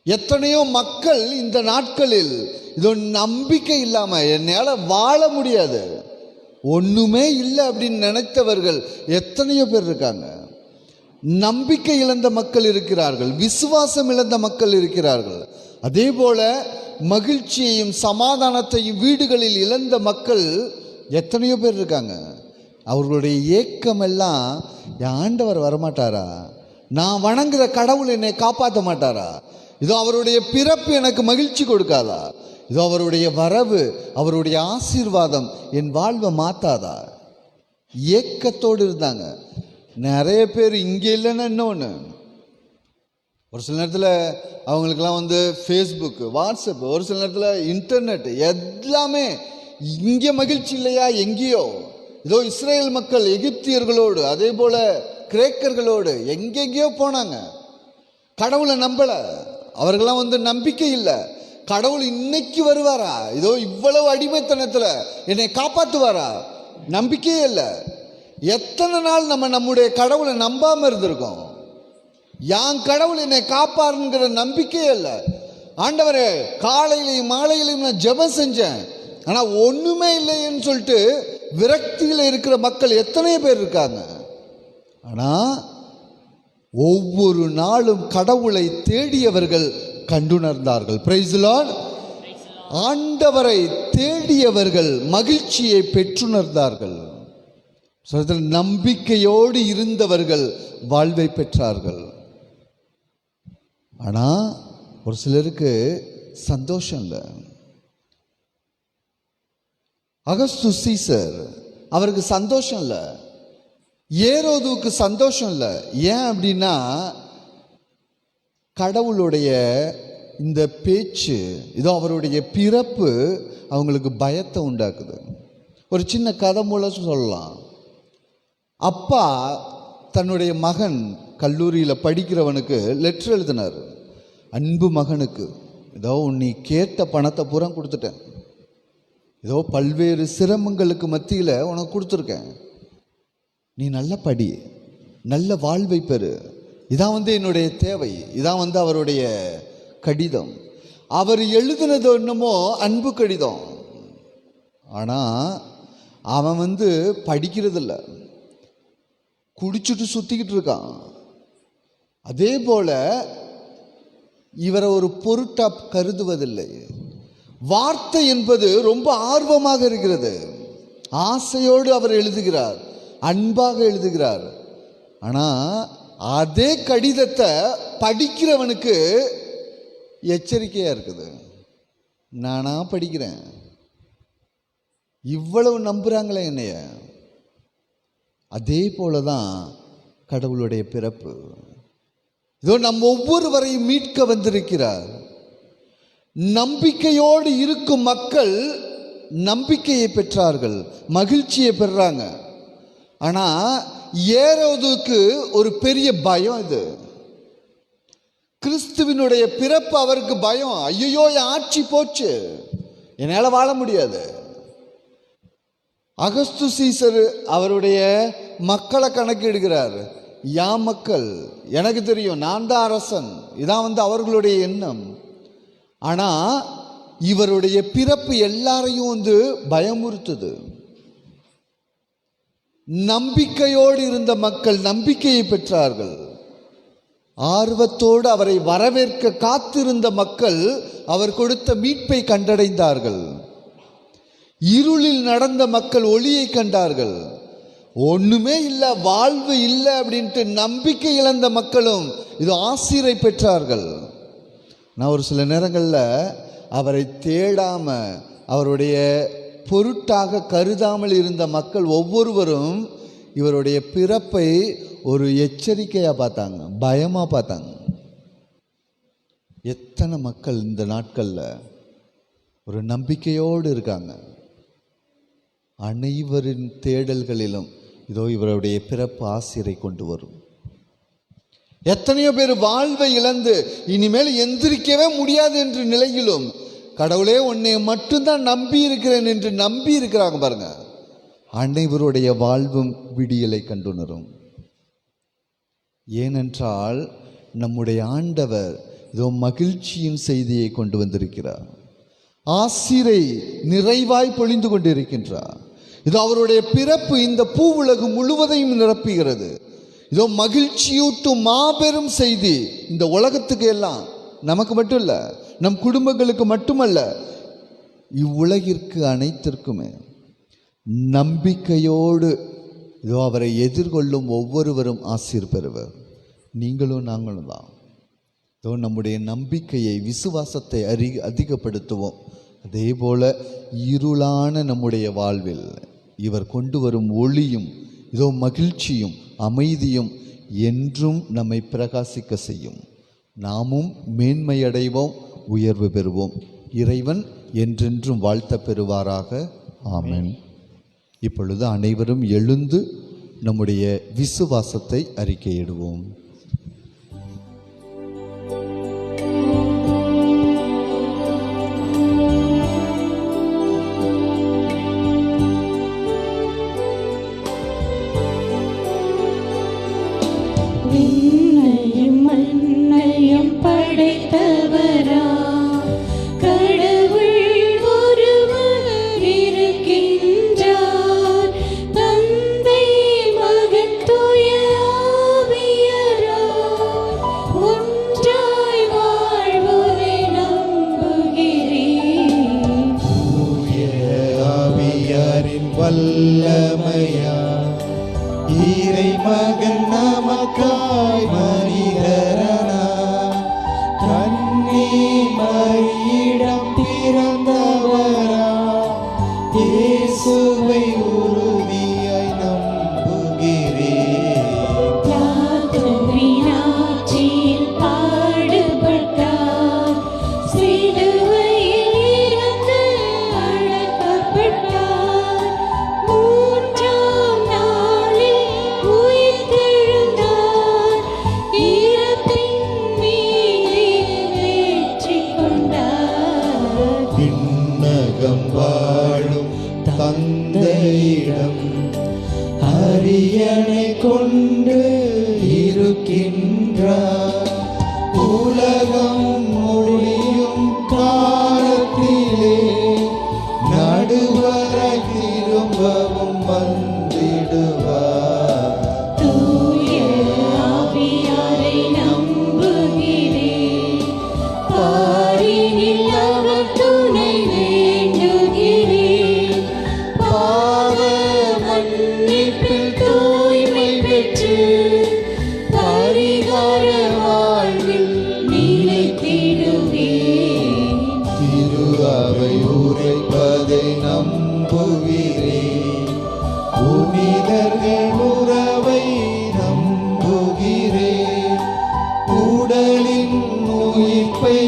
எத்தனையோ மக்கள் இந்த நாட்களில் இதோ நம்பிக்கை இல்லாம என்னால் வாழ முடியாது, ஒண்ணுமே இல்லை அப்படின்னு நினைத்தவர்கள் எத்தனையோ பேர் இருக்காங்க. நம்பிக்கை இழந்த மக்கள் இருக்கிறார்கள், விசுவாசம் இழந்த மக்கள் இருக்கிறார்கள். அதே போல மகிழ்ச்சியையும் சமாதானத்தையும் வீடுகளில் இழந்த மக்கள் எத்தனையோ பேர் இருக்காங்க. அவர்களுடைய ஏக்கம் எல்லாம், என் ஆண்டவர் வரமாட்டாரா, நான் வணங்குற கடவுள் என்னை காப்பாற்ற மாட்டாரா, இதோ அவருடைய பிறப்பு எனக்கு மகிழ்ச்சி கொடுக்காதா, இதோ அவருடைய வரவு அவருடைய ஆசீர்வாதம் என் வாழ்வை மாத்தாதா, ஏக்கத்தோடு இருந்தாங்க. நிறைய பேர் இங்கே இல்லைன்னா இன்னொன்று, ஒரு சில நேரத்தில் அவங்களுக்கெல்லாம் ஃபேஸ்புக், வாட்ஸ்அப், ஒரு சில நேரத்தில் இன்டர்நெட், எல்லாமே இங்கே மகிழ்ச்சி இல்லையா, எங்கேயோ. இதோ இஸ்ரேல் மக்கள் எகிப்தியர்களோடு அதே போல கிரேக்கர்களோடு எங்கெங்கேயோ போனாங்க, கடவுளை நம்பல. அவர்களாம் நம்பிக்கை இல்லை. கடவுள் இன்னைக்கு வருவாரா, இதோ இவ்வளவு அடிமைத்தனத்தில் என்னை காப்பாற்றுவாரா, நம்பிக்கையே இல்லை. எத்தனை நாள் நம்ம நம்முடைய கடவுளை நம்பாம இருந்திருக்கோம். யான் கடவுள் என்னை காப்பாருங்கிற நம்பிக்கையே இல்லை. ஆண்டவரே, காலையிலையும் மாலையிலையும் நான் ஜெபம் செஞ்சேன், ஆனால் ஒன்றுமே இல்லைன்னு சொல்லிட்டு விரக்தியில் இருக்கிற மக்கள் எத்தனை பேர் இருக்காங்க. ஆனால் ஒவ்வொரு நாளும் கடவுளை தேடியவர்கள் கண்டுணர்ந்தார்கள். Praise the Lord. ஆண்டவரை தேடியவர்கள் மகிழ்ச்சியை பெற்றுணர்ந்தார்கள். நம்பிக்கையோடு இருந்தவர்கள் வாழ்வை பெற்றார்கள். ஆனால் ஒரு சிலருக்கு சந்தோஷம் இல்லை. அகஸ்து சீசர் அவருக்கு சந்தோஷம் இல்லை, ஏரோதுவுக்கு சந்தோஷம் இல்லை. ஏன் அப்படின்னா, கடவுளுடைய இந்த பேச்சு, இதோ அவருடைய பிறப்பு அவங்களுக்கு பயத்தை உண்டாக்குது. ஒரு சின்ன கதை மூலம் சொல்லலாம். அப்பா தன்னுடைய மகன் கல்லூரியில் படிக்கிறவனுக்கு லெட்டர் எழுதினார். அன்பு மகனுக்கு, இதோ நீ கேட்ட பணத்தை பூரா கொடுத்துட்டேன், ஏதோ பல்வேறு சிரமங்களுக்கு மத்தியில் உனக்கு கொடுத்துருக்கேன், நீ நல்ல படி, நல்ல வாழ்வை பெறு, இதான் என்னுடைய தேவை. இதான் அவருடைய கடிதம். அவர் எழுதினது என்னமோ அன்பு கடிதம், ஆனால் அவன் படிக்கிறதில்ல, குடிச்சுட்டு சுற்றிக்கிட்டு இருக்கான். அதே போல இவரை ஒரு பொருட்டா கருதுவதில்லை. வார்த்தை என்பது ரொம்ப ஆர்வமாக இருக்கிறது, ஆசையோடு அவர் எழுதுகிறார், அன்பாக எழுதுகிறார். ஆனால் அதே கடிதத்தை படிக்கிறவனுக்கு எச்சரிக்கையாக இருக்குது. நானா படிக்கிறேன், இவ்வளவு நம்புகிறாங்களே என்னைய. அதே போல தான் கடவுளுடைய பிறப்பு. இதோ நம்ம ஒவ்வொருவரையும் மீட்க வந்திருக்கிறார். நம்பிக்கையோடு இருக்கும் மக்கள் நம்பிக்கையை பெற்றார்கள், மகிழ்ச்சியை பெறாங்க. ஆனால் ஏரோதுக்கு ஒரு பெரிய பயம். இது கிறிஸ்துவினுடைய பிறப்பு அவருக்கு பயம். ஐயோ, என் ஆட்சி போச்சு, என்னால் வாழ முடியாது. அகஸ்து சீசர் அவருடைய மக்களை கணக்கிடுகிறார். யான் மக்கள், எனக்கு தெரியும், நான் தான் அரசன், இதான் அவர்களுடைய எண்ணம். ஆனால் இவருடைய பிறப்பு எல்லாரையும் பயமுறுத்துது. நம்பிக்கையோடு இருந்த மக்கள் நம்பிக்கையை பெற்றார்கள். ஆர்வத்தோடு அவரை வரவேற்க காத்திருந்த மக்கள் அவர் கொடுத்த மீட்பை கண்டடைந்தார்கள். இருளில் நடந்த மக்கள் ஒளியை கண்டார்கள். ஒண்ணுமே இல்லை, வாழ்வு இல்லை அப்படின்ட்டு நம்பிக்கை இழந்த மக்களும் இது ஆசீரை பெற்றார்கள். நான் ஒரு சில நேரங்களில் அவரை தேடாம, அவருடைய பொருட்டாக கருதாமல் இருந்த மக்கள் ஒவ்வொருவரும் இவருடைய பிறப்பை ஒரு எச்சரிக்கையாக பார்த்தாங்க, பயமாக பார்த்தாங்க. எத்தனை மக்கள் இந்த நாட்களில் ஒரு நம்பிக்கையோடு இருக்காங்க. அனைவரின் தேடல்களிலும் இதோ இவருடைய பிறப்பு ஆசிரை கொண்டு வரும். எத்தனையோ பேர் வாழ்வை இழந்து இனிமேல் எந்திரிக்கவே முடியாது என்ற நிலையிலும் கடவுளே உன்னை மட்டும்தான் நம்பி இருக்கிறேன் என்று நம்பி இருக்கிறாங்க பாருங்க. அனைவருடைய வாழ்வும் விடியலை கண்டுணரும். ஏனென்றால் நம்முடைய ஆண்டவர் இதோ மகிழ்ச்சியின் செய்தியை கொண்டு வந்திருக்கிறார். ஆசிரை நிறைவாய் பொழிந்து கொண்டிருக்கின்றார். இதோ அவருடைய பிறப்பு இந்த பூவுலகு முழுவதையும் நிரப்புகிறது. இதோ மகிழ்ச்சியூட்டும் மாபெரும் செய்தி இந்த உலகத்துக்கு எல்லாம், நமக்கு மட்டும் இல்லை, நம் குடும்பங்களுக்கு மட்டுமல்ல, இவ்வுலகிற்கு அனைத்திற்குமே. நம்பிக்கையோடு இதோ அவரை எதிர்கொள்ளும் ஒவ்வொருவரும் ஆசீர் பெறுவர். நீங்களும் நாங்களும் தான். இதோ நம்முடைய நம்பிக்கையை, விசுவாசத்தை அதிகப்படுத்துவோம். அதே போல இருளான நம்முடைய வாழ்வில் இவர் கொண்டு வரும் ஒளியும் இதோ மகிழ்ச்சியும் அமைதியும் என்றும் நம்மை பிரகாசிக்க செய்யும். நாமும் மேன்மையடைவோம், உயர்வு பெறுவோம். இறைவன் என்றென்றும் வாழ்த்த பெறுவாராக. ஆமென். இப்பொழுது அனைவரும் எழுந்து நம்முடைய விசுவாசத்தை அறிக்கையிடுவோம். விண்ணையும் மண்ணையும் படைத்தவரா கடவுள் ஒருவர் இருக்கின்றார். தந்தை மகன் தூய ஆவியரார் ஒன்றாய் வாழ்வோரை நம்புகிறேன். தூய ஆவியாரின் வல்லமையா இறை மகன் நமக்காய் மனிதரனா கன்னி மரியிடம் பிறந்தவரா இயேசுவை உறுதியாய் நம்புகிறேன். பிளாத்துவின் ஆட்சியில் பாடுபட்டார். சிலுவையில் இருந்து அடக்கப்பட்டார். மூன்றாம் நாளில் உயிர்த்தெழுந்தார். இறப்பின் மீது வெற்றி கொண்டார். விண்ணகம் வாழும் தந்தையிடம் அரியணை கொண்டு இருக்கின்றார். உலகம் முடியும் காலத்திலே நடுவராய் திரும்பவும் வந்திடுவார். தூய ஆவியாரை நம்புகிறேன். பாரினில் அவர் துணை வேண்டுகிறேன். பாவ மன்னிப்பில் தூய்மை பெற்று பரிகார வாழ்வில் நிலைத்திடுவேன். திரு அவை உரைப்பதை நம்புகிறேன். புனிதர்கள் உறவை நம்புகிறேன். உடலின் உயிர்ப்பை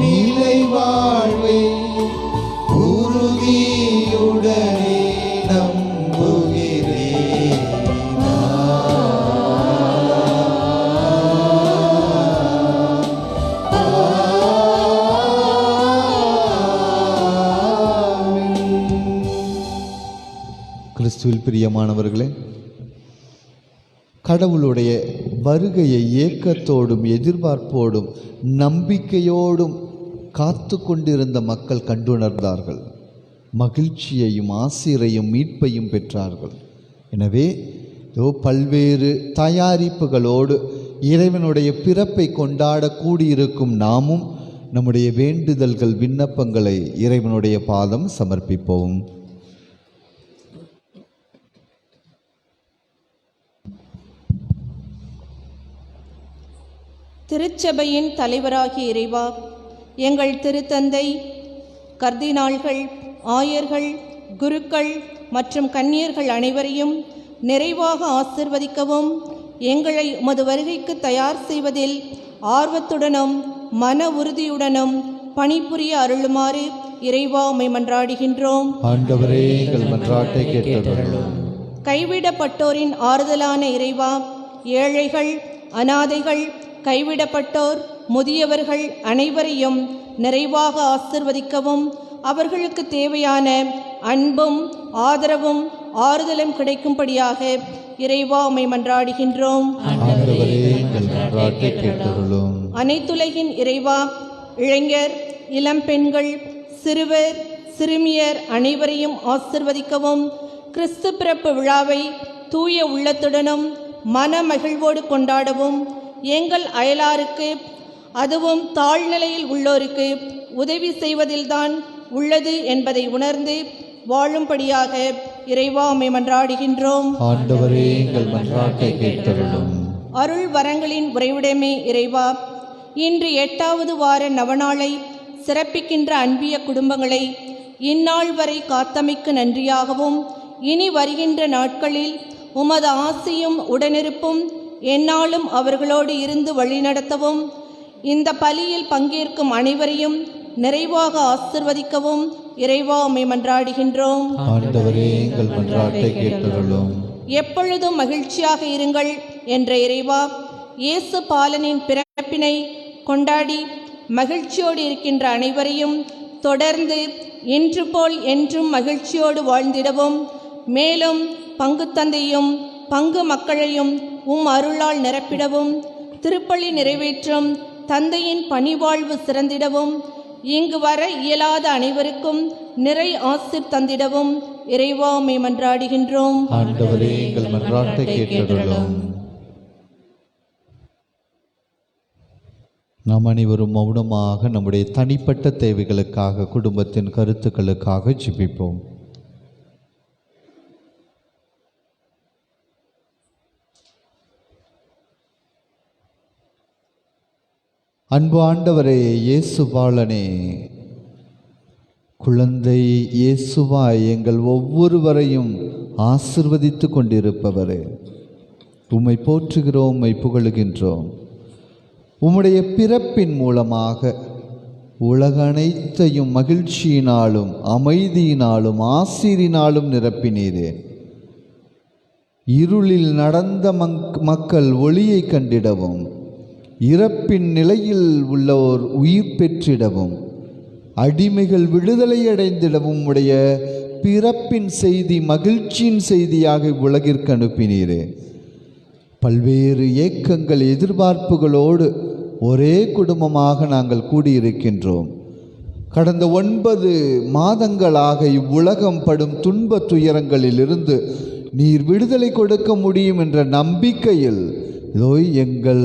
நிலை வாழ்வை உறுதியுடனே நம்புகிறேன். கிறிஸ்துவில் பிரியமானவர்களே, கடவுளுடைய வருகையை ஏக்கத்தோடும் எதிர்பார்ப்போடும் நம்பிக்கையோடும் காத்து கொண்டிருந்த மக்கள் கண்டுணர்ந்தார்கள். மகிழ்ச்சியையும் ஆசிரையும் மீட்பையும் பெற்றார்கள். எனவே பல்வேறு தயாரிப்புகளோடு இறைவனுடைய பிறப்பை கொண்டாட கூடியிருக்கும் நாமும் நம்முடைய வேண்டுதல்கள், விண்ணப்பங்களை இறைவனுடைய பாதம் சமர்ப்பிப்போம். திருச்சபையின் தலைவராகிய இறைவா, எங்கள் திருத்தந்தை, கர்தினால்கள், ஆயர்கள், குருக்கள் மற்றும் கன்னியர்கள் அனைவரையும் நிறைவாக ஆசிர்வதிக்கவும், எங்களை உமது வருகைக்கு தயார் செய்வதில் ஆர்வத்துடனும் மன உறுதியுடனும் பணிபுரிய அருளுமாறு இறைவா உம்மை மன்றாடுகின்றோம். ஆண்டவரே, எங்கள் மன்றாட்டை கேட்டருளும். கைவிடப்பட்டோரின் ஆறுதலான இறைவா, ஏழைகள், அனாதைகள், கைவிடப்பட்டோர், முதியவர்கள் அனைவரையும் நிறைவாக ஆசிர்வதிக்கவும், அவர்களுக்கு தேவையான அன்பும் ஆதரவும் ஆறுதலும் கிடைக்கும்படியாக இறைவா உம்மை மன்றாடுகின்றோம். ஆண்டவரே, எங்கள் மன்றாட்டை கேட்டருளும். அனைத்துலகின் இறைவா, இளைஞர், இளம்பெண்கள், சிறுவர், சிறுமியர் அனைவரையும் ஆசிர்வதிக்கவும். கிறிஸ்து பிறப்பு விழாவை தூய உள்ளத்துடனும் மன மகிழ்வோடு கொண்டாடவும். எங்கள் அயலாருக்கு, அதுவும் தாழ்நிலையில் உள்ளோருக்கு உதவி செய்வதில்தான் உள்ளது என்பதை உணர்ந்து வாழும்படியாக இறைவா உம்மை மன்றாடுகின்றோம். ஆண்டவரே, எங்கள் மன்றாட்டை கேட்டருளும். அருள் வரங்களின் உறைவிடமே இறைவா, இன்று 8வது வார நவநாளை சிறப்பிக்கின்ற அன்பிய குடும்பங்களை இந்நாள் வரை காத்தமைக்கு நன்றியாகவும், இனி வருகின்ற நாட்களில் உமது ஆசியும் உடனிருப்பும் எந்நாளும் அவர்களோடு இருந்து வழிநடத்தவும், இந்த பலியில் பங்கேற்கும் அனைவரையும் நிறைவாக ஆசிர்வதிக்கவும் இறைவா உம்மை மன்றாடுகின்றோம். ஆண்டவரே, எங்கள் மன்றாட்டை கேட்டருளும். எப்பொழுதும் மகிழ்ச்சியாக இருங்கள் என்ற இறைவா, இயேசு பாலனின் பிறப்பினை கொண்டாடி மகிழ்ச்சியோடு இருக்கின்ற அனைவரையும் தொடர்ந்து இன்று போல் என்றும் மகிழ்ச்சியோடு வாழ்ந்திடவும், மேலும் பங்கு தந்தையும் பங்கு மக்களையும் அருளால் நிரப்பிடவும், திருப்பலி நிறைவேற்றும் தந்தையின் பணிவாழ்வு சிறந்திடவும், இங்கு வர இயலாத அனைவருக்கும் நிறை ஆசிர் தந்திடவும் இறைவா உம்மை மன்றாடுகின்றோம். ஆண்டவரே, எங்கள் மன்றாட்டை கேட்டருளும். நாம் அனைவரும் மௌனமாக நம்முடைய தனிப்பட்ட தேவைகளுக்காக, குடும்பத்தின் கருத்துக்களுக்காக ஜெபிப்போம். அன்பு ஆண்டவரே, இயேசு பாலனே, குழந்தை இயேசுவாய் எங்கள் ஒவ்வொருவரையும் ஆசிர்வதித்து கொண்டிருப்பவரே, உம்மை போற்றுகிறோம், உம்மை புகழுகின்றோம். உம்முடைய பிறப்பின் மூலமாக உலக அனைத்தையும் மகிழ்ச்சியினாலும் அமைதியினாலும் ஆசீரினாலும் நிரப்பினீரே. இருளில் நடந்த மக்கள் ஒளியை கண்டிடவும், இறப்பின் நிலையில் உள்ளோர் உயிர் பெற்றிடவும், அடிமைகள் விடுதலை அடைந்திடவும் உடைய பிறப்பின் செய்தி மகிழ்ச்சியின் செய்தியாக உலகிற்கு அனுப்பினீரே. பல்வேறு ஏக்கங்கள் எதிர்பார்ப்புகளோடு ஒரே குடும்பமாக நாங்கள் கூடியிருக்கின்றோம். கடந்த 9 மாதங்களாக இவ்வுலகம் படும் துன்ப துயரங்களிலிருந்து நீர் விடுதலை கொடுக்க முடியும் என்ற நம்பிக்கையில் இதோ எங்கள்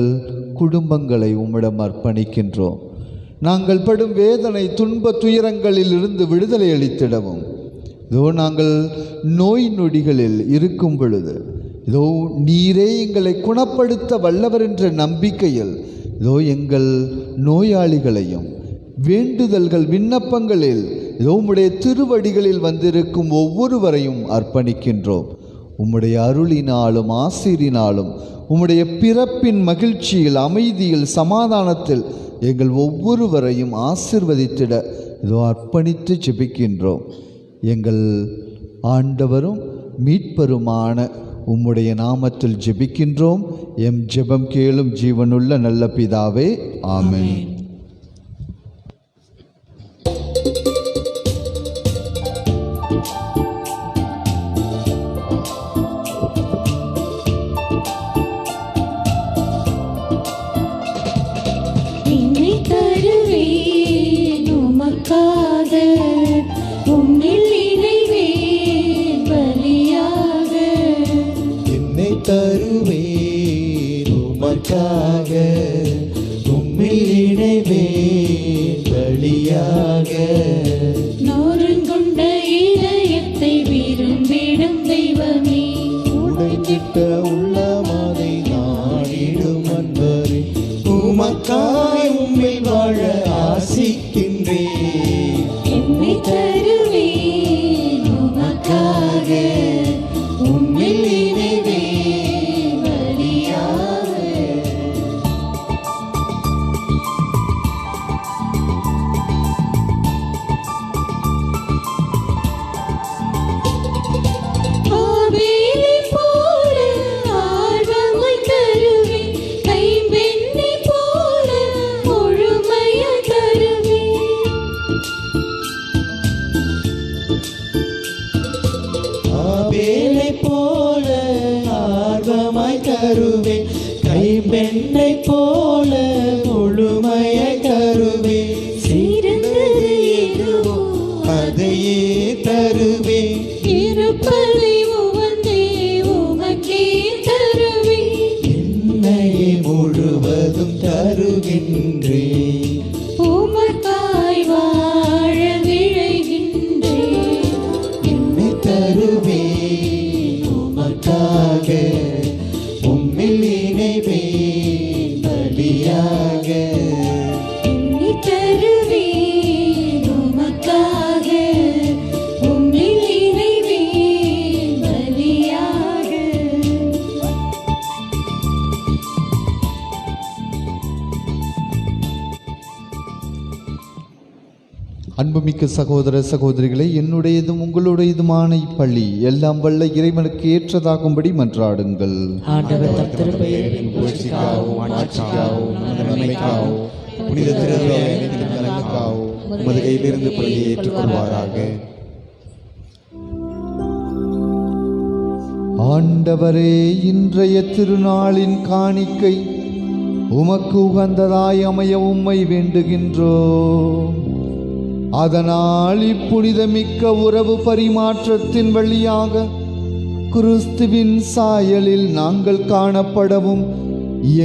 குடும்பங்களை உம்மிடம் அர்ப்பணிக்கின்றோம். நாங்கள் படும் வேதனை துன்ப துயரங்களில் இருந்து விடுதலை அளித்திடவும், இதோ நாங்கள் நோய் நொடிகளில் இருக்கும் பொழுது இதோ நீரே எங்களை குணப்படுத்த வல்லவர் என்ற நம்பிக்கையில் இதோ எங்கள் நோயாளிகளையும் வேண்டுதல்கள் விண்ணப்பங்களில் இதோ உம்முடைய திருவடிகளில் வந்திருக்கும் ஒவ்வொருவரையும் அர்ப்பணிக்கின்றோம். உம்முடைய அருளினாலும் ஆசீரினாலும் உம்முடைய பிறப்பின் மகிழ்ச்சியில் அமைதியில் சமாதானத்தில் எங்கள் ஒவ்வொருவரையும் ஆசிர்வதித்திட இதோ அர்ப்பணித்து ஜெபிக்கின்றோம். எங்கள் ஆண்டவரும் மீட்பருமான உம்முடைய நாமத்தில் ஜெபிக்கின்றோம். எம் ஜெபம் கேளும் ஜீவனுள்ள நல்ல பிதாவே, ஆமென். என்னை தருவேன் உமக்காக, உம்மில் இணைவேன் பலியாக. என்னை தருவேன் உமக்காக, உம்மில் இணைவேன் பலியாக. நொறுங்குண்ட இதயத்தை விரும்பிடும் தெய்வமே, உடைந்திட்ட உள்ளமதை நாடிடும் அன்பரே, உமக்காய் உம்மில் வாழ ஆசிக்கின்றேன். என்னை தருவேன் உமக்காக, உம்மில் இணைவேன் பலியாக. ஆவேலைப் போல ஆர்வமாய் தருவேன், கைம்பெண்ணைப் போல முழுமையாய் தருவேன். ஆபேலை போல ஆர்வமாய் தருவேன், கைம்பெண்ணை போல முழு அன்புமிக்க சகோதர சகோதரிகளை, என்னுடையதும் உங்களுடையதுமான இப்பள்ளி எல்லாம் வல்ல இறைவனுக்கு ஏற்றதாகும்படி மன்றாடுங்கள். ஆண்டவர் தம் திருப்பெயரின் புகழ்ச்சிக்காகவும் ஆட்சிக்காகவும் நன்மைக்காகவும் புனித திருவிழாவின் நலனுக்காகவும் உமது கையிலிருந்து பள்ளியை ஏற்றுக்கொள்வாராக. ஆண்டவரே, இன்றைய திருநாளின் காணிக்கை உமக்கு உகந்ததாய் அமைய உம்மை வேண்டுகின்றோம். அதனால் இப்புனிதமிக்க உறவு பரிமாற்றத்தின் வழியாக கிறிஸ்துவின் சாயலில் நாங்கள் காணப்படவும்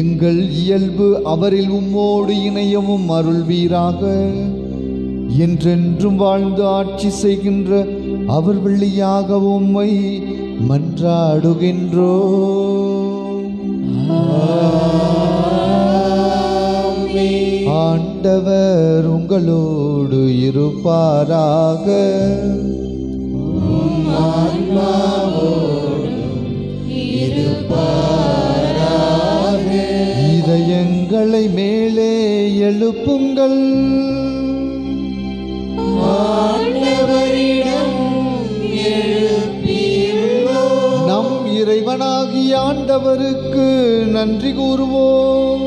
எங்கள் இயல்பு அவரில் உம்மோடு இணையவும் அருள்வீராக. என்றென்றும் வாழ்ந்து ஆட்சி செய்கின்ற அவர் வழியாக உம்மை மன்றாடுகின்றோம். ஆண்டவர் உங்களோடு இருப்பாராக. இதயங்களை மேலே எழுப்புங்கள். நம் இறைவனாகிய ஆண்டவருக்கு நன்றி கூறுவோம்.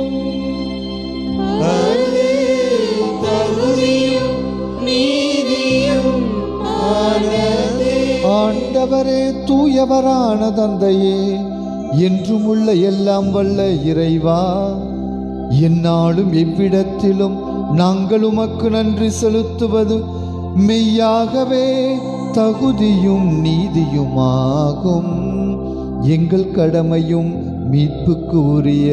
ஆண்டவரே, தூயவரான தந்தையே, என்றும் உள்ள எல்லாம் வல்ல இறைவா, எந்நாளும் எவ்விடத்திலும் நாங்கள் உமக்கு நன்றி செலுத்துவது மெய்யாகவே தகுதியும் நீதியுமாகும். எங்கள் கடமையும் மீட்புக்கு உரிய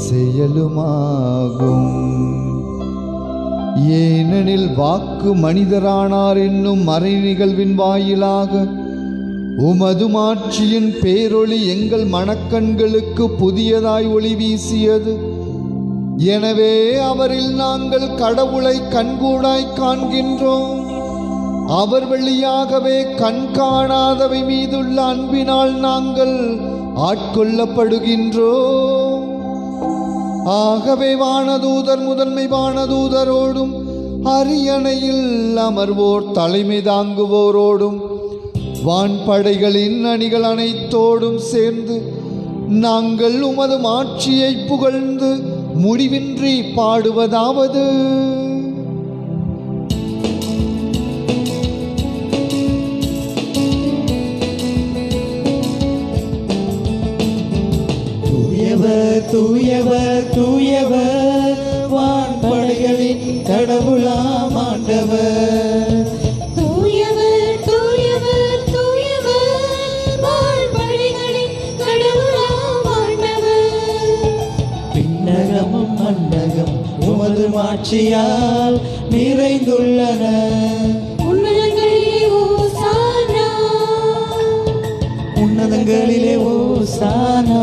செயலுமாகும். ஏனெனில் வாக்கு மனிதரானார் என்னும் மறை நிகழ்வின் வாயிலாக உமது மாட்சியின் பேரொளி எங்கள் மனக்கண்களுக்கு புதியதாய் ஒளி வீசியது. எனவே அவரில் நாங்கள் கடவுளை கண்கூடாய் காண்கின்றோம். அவர் வழியாகவே கண் காணாதவை மீதுள்ள அன்பினால் நாங்கள் ஆட்கொள்ளப்படுகின்றோம். ஆகவே வானதூதர் முதன்மை வானதூதரோடும் அரியணையில் அமர்வோர் தலைமை தாங்குவோரோடும் வான்படைகளின் அணிகள் அனைத்தோடும் சேர்ந்து நாங்கள் உமது மாட்சியை புகழ்ந்து முடிவின்றி பாடுவதாவது: தூயவர் தூயவர் தூயவர், வான்படைகளின் கடவுளாம் ஆண்டவர். தூயவர் தூயவர் தூயவர், வான்படைகளின் கடவுளாம் ஆண்டவர். விண்ணகமும் மண்ணகம் உமது மாட்சியால் நிறைந்துள்ளன. உன்னதங்களிலே ஓசானா, உன்னதங்களிலே ஓசானா.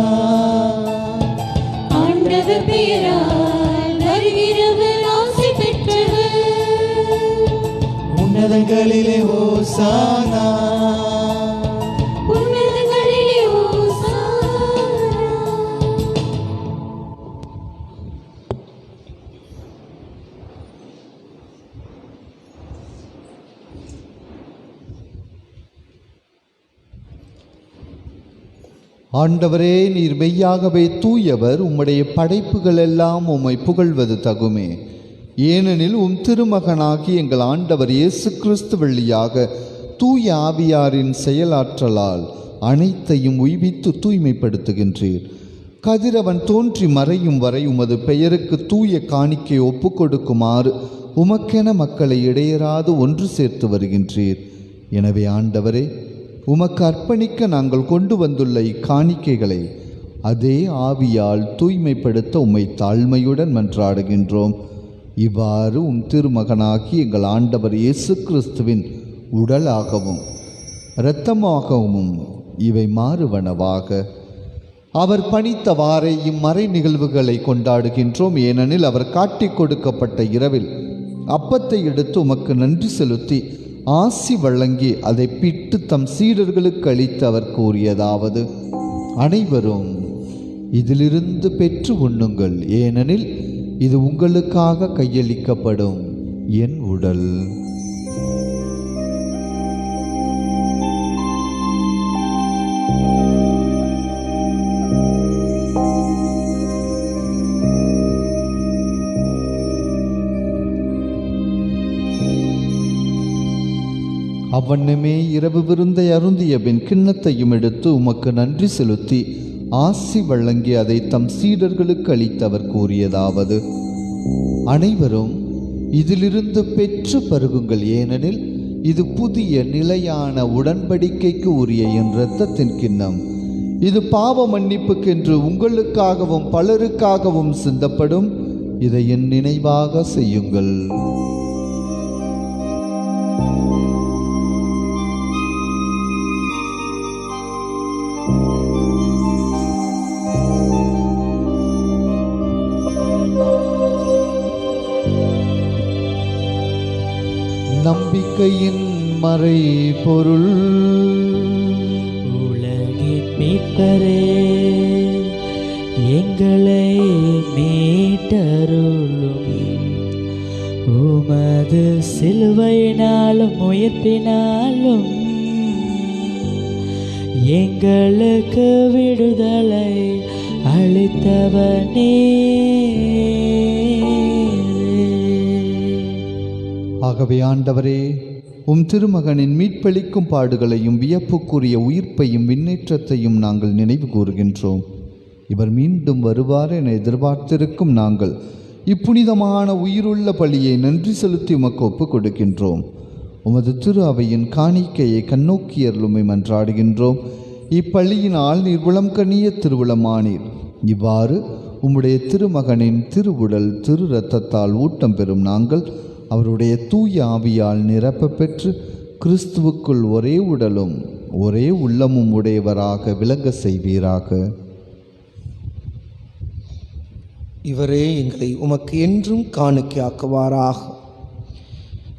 ஆண்டவர் பெயரால் வருகிறவர் ஆசி பெற்றவர். உன்னதங்களிலே ஓசானா. உன்னதங்களிலே ஓசானா. ஆண்டவரே, நீர் மெய்யாகவே தூயவர். உம்முடைய படைப்புகள் எல்லாம் உம்மை புகழ்வது தகுமே. ஏனெனில் உம் திருமகனாகி எங்கள் ஆண்டவர் இயேசு கிறிஸ்து வழியாக தூய ஆவியாரின் செயலாற்றலால் அனைத்தையும் உய்வித்து தூய்மைப்படுத்துகின்றீர். கதிரவன் தோன்றி மறையும் வரை உமது பெயருக்கு தூய காணிக்கை ஒப்புக்கொடுக்குமாறு உமக்கென மக்களை இடையராது ஒன்று சேர்த்து வருகின்றீர். எனவே ஆண்டவரே, உமக்கு அர்ப்பணிக்க நாங்கள் கொண்டு வந்துள்ள இக்காணிக்கைகளை அதே ஆவியால் தூய்மைப்படுத்த உம்மை தாழ்மையுடன் மன்றாடுகின்றோம். இவ்வாறு உம் திருமகனாகி எங்கள் ஆண்டவர் இயேசு கிறிஸ்துவின் உடலாகவும் இரத்தமாகவும் இவை மாறுவனவாக அவர் பணித்தவாறே இம்மறை நிகழ்வுகளை கொண்டாடுகின்றோம். ஏனெனில் அவர் காட்டிக் கொடுக்கப்பட்ட இரவில் அப்பத்தை எடுத்து உமக்கு நன்றி செலுத்தி ஆசி வழங்கி அதை பிட்டு தம் சீடர்களுக்கு அளித்து அவர் கூறியதாவது: அனைவரும் இதிலிருந்து பெற்று உண்ணுங்கள், ஏனெனில் இது உங்களுக்காக கையளிக்கப்படும் என் உடல். அவ்வண்ணமே இரவு விருந்தை அருந்திய பின் கிண்ணத்தையும் எடுத்து உமக்கு நன்றி செலுத்தி ஆசி வழங்கி அதை தம் சீடர்களுக்கு அளித்தவர் கூறியதாவது: அனைவரும் இதிலிருந்து பெற்று பருகுங்கள், ஏனெனில் இது புதிய நிலையான உடன்படிக்கைக்கு உரிய என் இரத்தத்தின் கிண்ணம். இது பாவ மன்னிப்புக்கென்று உங்களுக்காகவும் பலருக்காகவும் சிந்தப்படும். இதை என் நினைவாக செய்யுங்கள். நம்பிக்கையின் மறை பொருள். உலகின் மீட்பரே, எங்களை மீட்டருளும். உமது சிலுவையினாலும் உயிர்ப்பினாலும் எங்களுக்கு விடுதலை அளித்தவனே. ஆகவே ஆண்டவரே, உம் திருமகனின் மீட்பளிக்கும் பாடுகளையும் வியப்புக்குரிய உயிர்ப்பையும் விண்ணேற்றத்தையும் நாங்கள் நினைவு கூறுகின்றோம். இவர் மீண்டும் வருவார் என எதிர்பார்த்திருக்கும் நாங்கள் இப்புனிதமான உயிருள்ள பலியை நன்றி செலுத்தி உமக்கு ஒப்புக் கொடுக்கின்றோம். உமது திரு அவையின் காணிக்கையை கண்ணோக்கி அருளுமை மன்றாடுகின்றோம். இப்பள்ளியினால் நீர் உளம் கனிய திருவுளமானீர். இவ்வாறு உம்முடைய திருமகனின் திருவுடல் திரு இரத்தத்தால் ஊட்டம் பெறும் நாங்கள் அவருடைய தூய ஆவியால் நிரப்ப பெற்று கிறிஸ்துவுக்குள் ஒரே உடலும் ஒரே உள்ளமும் உடையவராக விளங்க செய்வீராக. இவரே எங்களை உமக்கு என்றும் காணிக்கையாக்குவாராக.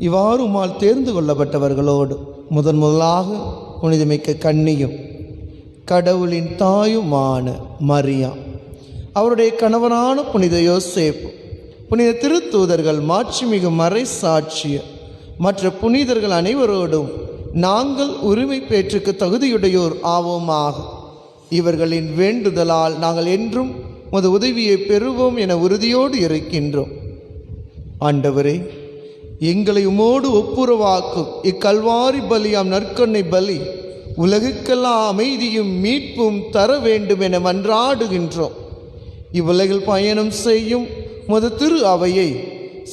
இவ்வாறு உம்மால் தேர்ந்து கொள்ளப்பட்டவர்களோடு முதலாக புனிதமிக்க கன்னியும் கடவுளின் தாயுமான மரியா, அவருடைய கணவனான புனித யோசேப்பு, புனித திருத்தூதர்கள், மாட்சிமிகு மறை சாட்சியர் மற்ற புனிதர்கள் அனைவரோடும் நாங்கள் உரிமை பேற்றுக்கு தகுதியுடையோர் ஆவோமாக. இவர்களின் வேண்டுதலால் நாங்கள் என்றும் உமது உதவியை பெறுவோம் என உறுதியோடு இருக்கின்றோம். ஆண்டவரே, எங்களை உமோடு ஒப்புரவாக்கும் இக்கல்வாரி பலியாம் நற்கொன்னை பலி உலகுக்கெல்லாம் அமைதியும் மீட்பும் தர வேண்டும் என மன்றாடுகின்றோம். இவ்வுலகில் பயணம் செய்யும் உமது திரு அவையை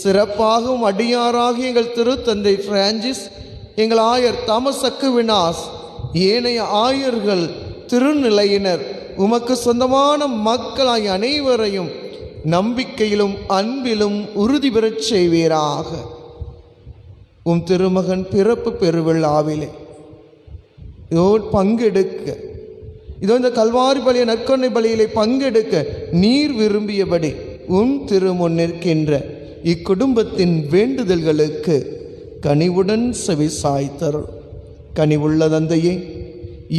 சிறப்பாகவும் அடியாராக எங்கள் திருத்தந்தை பிரான்சிஸ், எங்கள் ஆயர் தாமஸ் அக்குவினாஸ், ஏனைய ஆயர்கள், திருநிலையினர், உமக்கு சொந்தமான மக்களாய் அனைவரையும் நம்பிக்கையிலும் அன்பிலும் உறுதி பெறச் செய்வீராக. உம் திருமகன் பிறப்பு பெருவிழாவிலே பங்கெடுக்க இந்த கல்வாரி பலிய நற்கொன்னை பலியிலே பங்கெடுக்க நீர் விரும்பியபடி உம் திருமுன் நிற்கின்ற இக்குடும்பத்தின் வேண்டுதல்களுக்கு கனிவுடன் செவி சாய்த்தருள். கனிவுள்ள தந்தையே,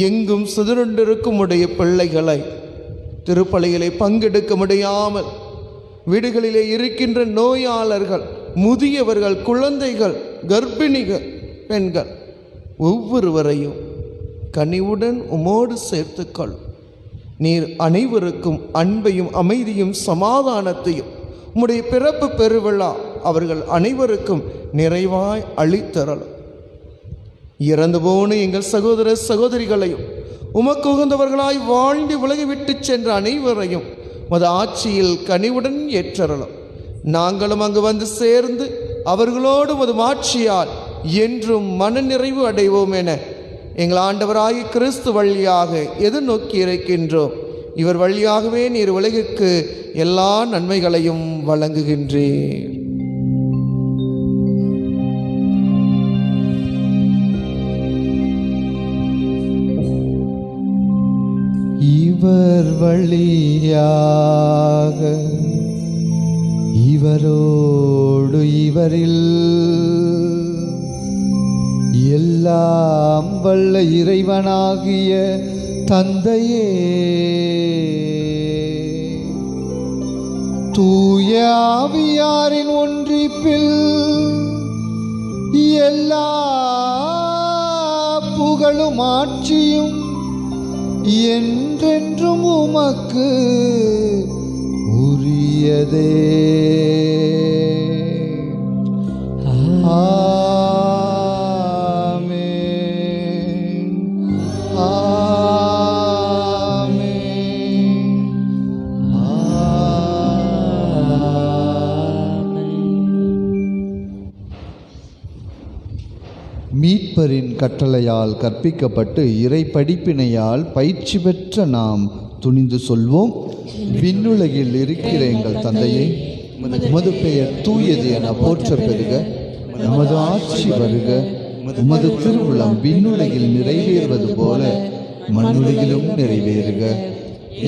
எங்கும் சிதறுண்டிருக்கும் உடைய பிள்ளைகளை திருப்பலியிலே பங்கெடுக்க முடியாமல் வீடுகளிலே இருக்கின்ற நோயாளர்கள், முதியவர்கள், குழந்தைகள், கர்ப்பிணிகள், பெண்கள் ஒவ்வொருவரையும் கனிவுடன் உமோடு சேர்த்துக்கள். நீர் அனைவருக்கும் அன்பையும் அமைதியும் சமாதானத்தையும் உம்முடைய பிறப்பு பெருவிழா அவர்கள் அனைவருக்கும் நிறைவாய் அளித்தரலும். இறந்து போன எங்கள் சகோதர சகோதரிகளையும் உமக்கு உகந்தவர்களாய் வாழ்ந்து உலகை விட்டு சென்ற அனைவரையும் உமது ஆட்சியில் கனிவுடன் ஏற்றரலும். நாங்களும் அங்கு வந்து சேர்ந்து அவர்களோடு உமது ஆட்சியால் என்றும் மனநிறைவு அடைவோம் என எங்கள் ஆண்டவராகிய கிறிஸ்து வழியாக எதிர்நோக்கி இருக்கின்றோம். இவர் வழியாகவே நீர் உலகிற்கு எல்லா நன்மைகளையும் வழங்குகின்றீர். இவர் வழியாக இவரோடு இவரில் எல்லாம் வல்ல இறைவனாகிய தந்தையே, தூய ஆவியாரின் ஒன்றிப்பில் எல்லா புகழும் ஆட்சியும் என்றென்றும் உமக்கு உரியதே. ஆமென். மீட்பரின் கட்டளையால் கற்பிக்கப்பட்டு இறை படிப்பினையால் பயிற்சி பெற்ற நாம் துணிந்து சொல்வோம். விண்ணுலகில் இருக்கிற எங்கள் தந்தையை, உமது பெயர் தூயது என போற்ற பெறுக. உமது ஆட்சி வருக. உமது திருவுளம் விண்ணுலகில் நிறைவேறுவது போல மண்ணுலகிலும் நிறைவேறுக.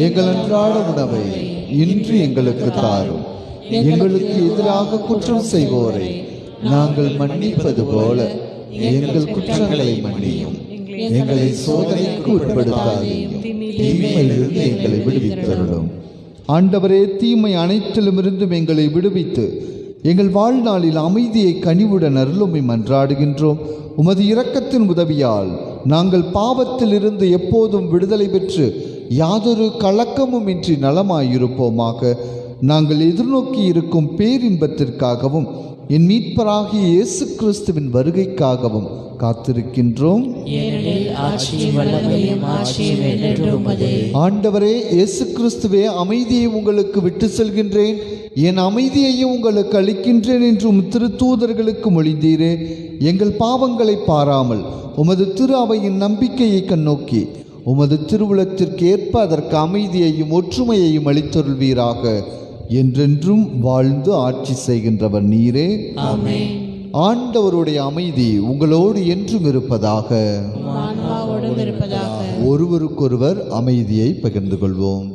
எங்கள் அன்றாட உணவை இன்று எங்களுக்கு தாரும். எங்களுக்கு எதிராக குற்றம் செய்வோரை நாங்கள் மன்னிப்பது போல எங்கள் குற்றங்களை மன்னியும். எங்களை சோதனைக்கு உட்படுத்தாதேயும், தீமையிலிருந்து எங்களை விடுவித்தருளும். ஆண்டவரே, தீமை அனைத்திலுமிருந்தும் எங்களை விடுவித்து எங்கள் வாழ்நாளில் அமைதியை கனிவுடன் அருளுமை மன்றாடுகின்றோம். உமது இரக்கத்தின் உதவியால் நாங்கள் பாவத்திலிருந்து எப்போதும் விடுதலை பெற்று யாதொரு கலக்கமும் இன்றி நலமாயிருப்போமாக. நாங்கள் எதிர்நோக்கி இருக்கும் பேரின்பத்திற்காகவும் என் மீட்பராகிய இயேசு கிறிஸ்துவின் வருகைக்காகவும் காத்திருக்கின்றோம். ஆண்டவரே இயேசு கிறிஸ்துவே, அமைதியை உங்களுக்கு விட்டு செல்கின்றேன், என் அமைதியையும் உங்களுக்கு அளிக்கின்றேன் என்று திருத்தூதர்களுக்கு மொழிந்தீரே. எங்கள் பாவங்களை பாராமல் உமது திரு அவையின் நம்பிக்கையை கண்ணோக்கி உமது திருவுளத்திற்கு ஏற்ப அதற்கு அமைதியையும் ஒற்றுமையையும் அளித்தருள்வீராக. என்றென்றும் வாழ்ந்து ஆட்சி செய்கின்றவர் நீரே. ஆமென். ஆண்டவருடைய அமைதி உங்களோடு என்றும் இருப்பதாக. ஒருவருக்கொருவர் அமைதியை பகிர்ந்து கொள்வோம்.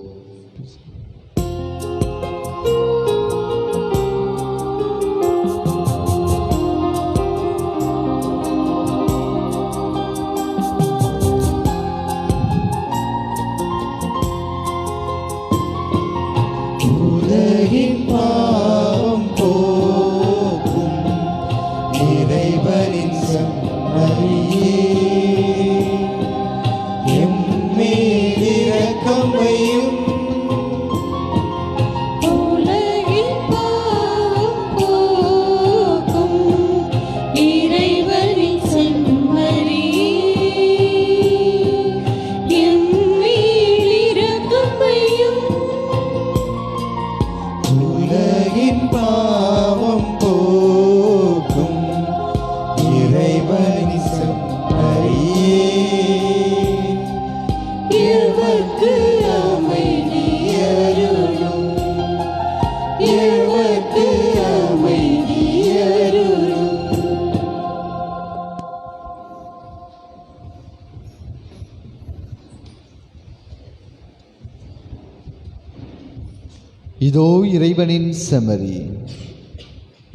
இதோ இறைவனின் செம்மறி,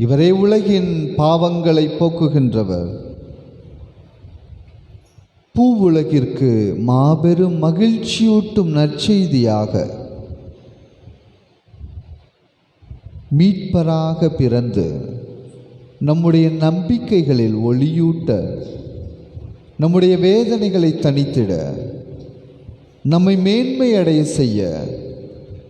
இவரே உலகின் பாவங்களை போக்குகின்றவர். பூவுலகிற்கு மாபெரும் மகிழ்ச்சியூட்டும் நற்செய்தியாக மீட்பராக பிறந்து நம்முடைய நம்பிக்கைகளில் ஒளியூட்ட, நம்முடைய வேதனைகளை தணித்திட, நம்மை மேன்மை அடைய செய்ய,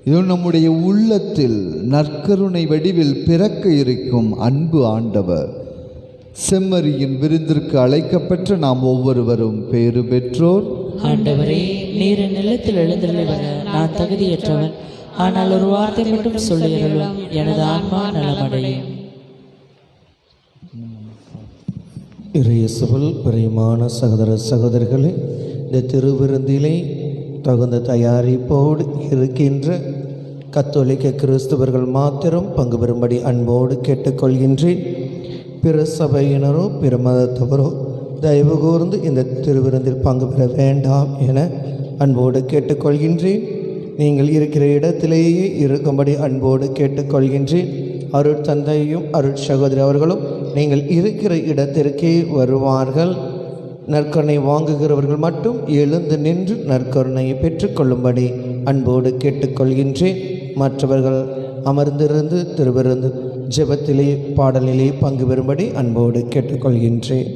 இது நம்முடைய உள்ளத்தில் நற்கருணை வடிவில் பிறக்க இருக்கும் அன்பு ஆண்டவர். செம்மறியின் விருந்திற்கு அழைக்கப்பெற்ற நாம் ஒவ்வொருவரும் பேறு பெற்றோர். ஆண்டவரே, நீர் நிலத்தில் எழுந்தருளி வர நான் தகுதியற்றவன், ஆனால் ஒரு வார்த்தை மட்டும் சொல்லியருளும், எனது ஆன்மா நலமடையும். இறையேசுவில் பிரியமான சகோதர சகோதரிகளே, இந்த திருவிருந்திலே தகுந்த தயாரிப்போடு இருக்கின்ற கத்தோலிக்க கிறிஸ்தவர்கள் மாத்திரம் பங்கு பெறும்படி அன்போடு கேட்டுக்கொள்கின்றேன். பிற சபையினரோ பிற மதத்தவரோ தயவு கூர்ந்து இந்த திருவிருந்தில் பங்கு பெற வேண்டாம் என அன்போடு கேட்டுக்கொள்கின்றேன். நீங்கள் இருக்கிற இடத்திலேயே இருக்கும்படி அன்போடு கேட்டுக்கொள்கின்றேன். அருட்தந்தையும் அருட்சகோதரி அவர்களும் நீங்கள் இருக்கிற இடத்திற்கே வருவார்கள். நற்கருணை வாங்குகிறவர்கள் மட்டும் எழுந்து நின்று நற்கருணையை பெற்றுக்கொள்ளும்படி அன்போடு கேட்டுக்கொள்கின்றேன். மற்றவர்கள் அமர்ந்திருந்து திருவிருந்து ஜெபத்திலே பாடலிலே பங்கு பெறும்படி அன்போடு கேட்டுக்கொள்கின்றேன்.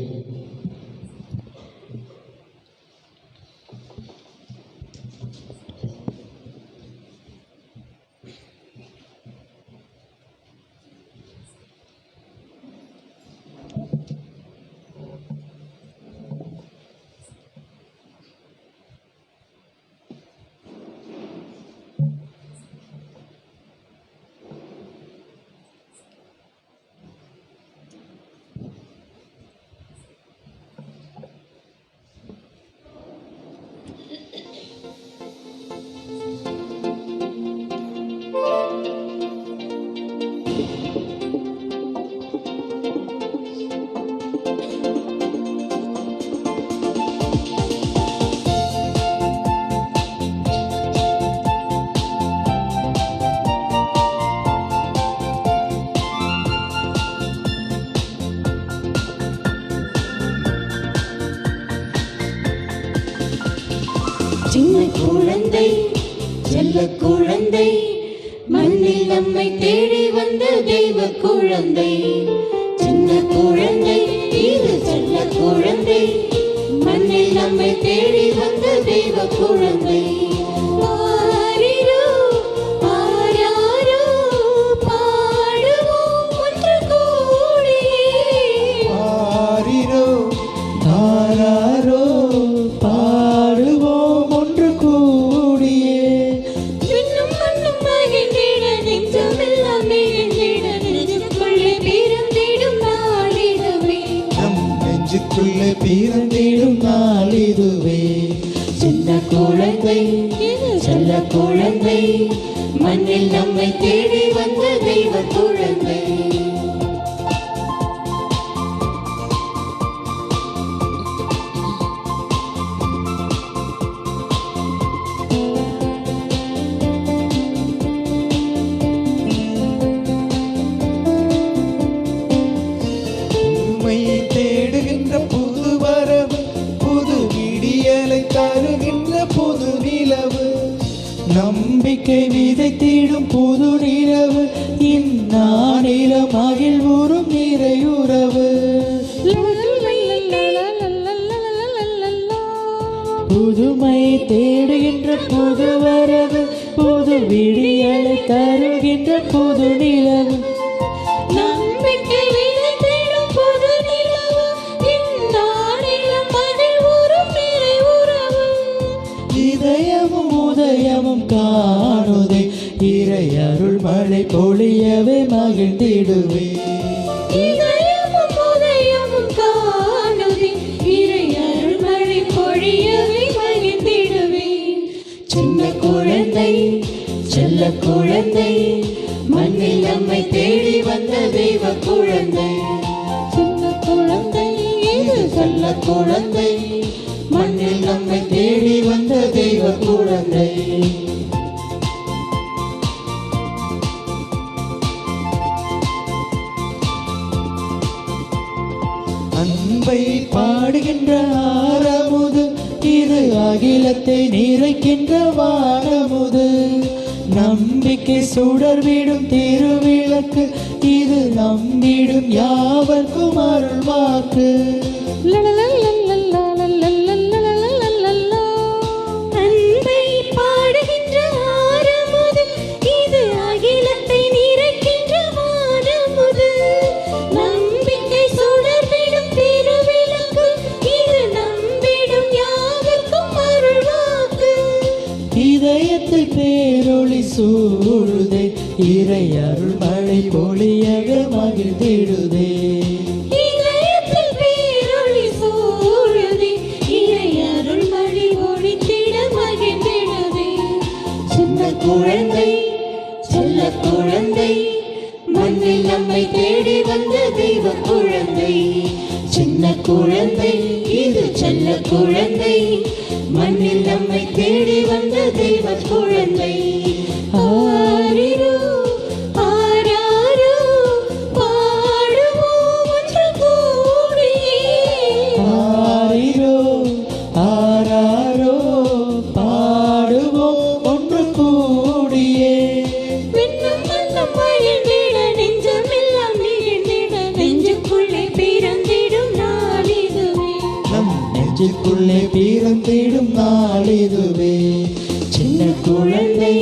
சின்ன குழந்தை செல்ல குழந்தை மண்ணில் நம்மை தேடி வந்த தெய்வ குழந்தை. சின்ன குழந்தை இது செல்ல குழந்தை மண்ணில் நம்மை தேடி வந்த தெய்வ குழந்தை. ஆரிரோ ஆராரோ பாடுவோம் ஒன்று கூடியே. ஆரிரோ ஆராரோ பாடுவோம் ஒன்று கூடியே. விண்ணும் மண்ணும் மகிழ்ந்திட நெஞ்சமெல்லாம் நெகிழ்ந்திட நெஞ்சுக்குள்ளே பிறந்திடும் நாளிதுவே. நம் நெஞ்சுக்குள்ளே பிறந்திடும் நாளிதுவே. சின்ன குழந்தை செல்ல குழந்தை மண்ணில் நம்மை தேடி வந்த தெய்வ குழந்தை. உண்மை தேடுகின்ற புது வரவு, புது விடியலை தருகின்ற புது நிலவு, நம்பிக்கை விதைத்திடும் புது நிலவு, இந்நாளில மகிழ்வுறும் நிறையுறவு. புதுமை தேடுகின்ற புது வரவு, புது விடியலை தருகின்ற புது நிலவு, நம்பிக்கை விதைத்திடும் புது நிலவு, இந்நாளிலும் மகிழ்வுறும் நிறைவுறவு. இதயமும் உதயமும் காணுதே, இறை அருள் மழை பொழியவே மகிழ்ந்திடுவே. இதயமும் உதயமும் காணுதே, இறை அருள் மழை பொழியவே மகிழ்ந்திடுவே. சின்ன குழந்தை செல்ல குழந்தை மண்ணில் நம்மை தேடி வந்த தெய்வ குழந்தை. சின்ன குழந்தை இது செல்ல குழந்தை மண்ணில் நம்மை தேடி வந்த தெய்வ குழந்தை. அன்பை பாடுகின்ற ஆரமுது, இது அகிலத்தை நிறைக்கின்ற வானமுது, நம்பிக்கை சுடர்விடும் திருவிளக்கு, இது நம்பிடும் யாவர்க்கும் அருள் வாக்கு. அன்பை பாடுகின்ற ஆரமுது, இது அகிலத்தை நிறைக்கின்ற வானமுது, நம்பிக்கை சுடர்விடும் திருவிளக்கு, இது நம்பிடும் யாவர்க்கும் அருள் வாக்கு. இதயத்தில் பேரொளி சூழுதே, இறை அருள் மழை பொழியக மகிழ்ந்திடுதே. இதயத்தில் பேரொளி சூழுதே, இறை அருள் மழை பொழிந்திட மகிழ்ந்திடுதே. சின்ன குழந்தை செல்ல குழந்தை மண்ணில் நம்மை தேடி வந்த தெய்வ குழந்தை. சின்ன குழந்தை இது செல்ல குழந்தை மண்ணில் நம்மை தேடி வந்த தெய்வ குழந்தை. ஆரிரோ ஆராரோ பாடுவோம் ஒன்று கூடியே. ஆரிரோ ஆராரோ பாடுவோம் ஒன்று கூடியே. விண்ணும் மண்ணும் மகிழ்ந்திட நெஞ்சமெல்லாம் நெகிழ்ந்திட நெஞ்சுக்குள்ளே பிறந்திடும் நாளிதுவே. நம் நெஞ்சுக்குள்ளே பிறந்திடும் நாளிதுவே. சின்ன குழந்தை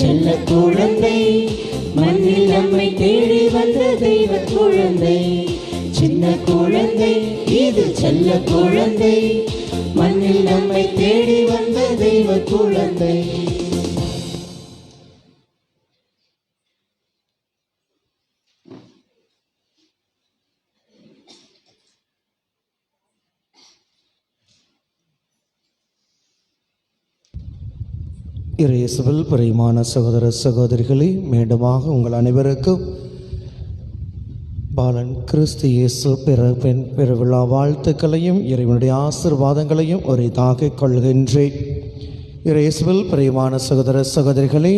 செல்ல குழந்தை மண்ணில் நம்மை தேடி வந்த தெய்வ குழந்தை. சின்ன குழந்தை இது செல்ல குழந்தை மண்ணில் நம்மை தேடி வந்த தெய்வ குழந்தை. இயேசுவில் பிரியமான சகோதர சகோதரிகளே, மீண்டுமாக உங்கள் அனைவருக்கும் பாலன் கிறிஸ்து இயேசு பிறப்பின் பெருவிழா வாழ்த்துக்களையும் இறைவனுடைய ஆசீர்வாதங்களையும் உரித்தாக்கிக் கொள்கின்றேன். இயேசுவில் பிரியமான சகோதர சகோதரிகளே,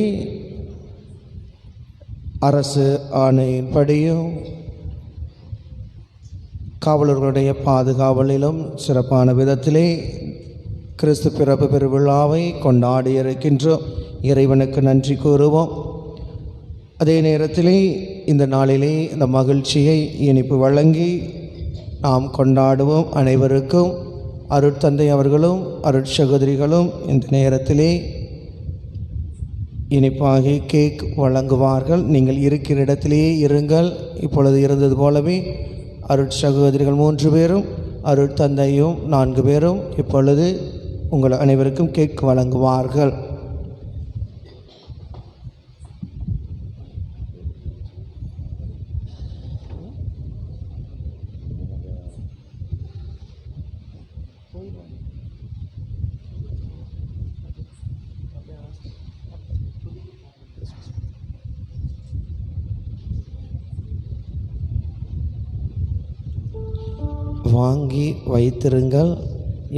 அரசு ஆணையின்படியும் காவலர்களுடைய பாதுகாவலிலும் சிறப்பான விதத்திலே கிறிஸ்து பிறப்பு பெருவிழாவை கொண்டாடி இருக்கின்றோம். இறைவனுக்கு நன்றி கூறுவோம். அதே நேரத்திலே இந்த நாளிலே இந்த மகிழ்ச்சியை இனிப்பு வழங்கி நாம் கொண்டாடுவோம். அனைவருக்கும் அருட்தந்தை அவர்களும் அருட்சகோதரிகளும் இந்த நேரத்திலே இனிப்பாகி கேக் வழங்குவார்கள். நீங்கள் இருக்கிற இடத்திலேயே இருங்கள். இப்பொழுது இருந்தது போலவே அருட்சகோதரிகள் 3 பேரும் அருட்தந்தையும் 4 பேரும் இப்பொழுது உங்கள் அனைவருக்கும் கேக் வழங்குவார்கள். வாங்கி வைத்திருங்கள்.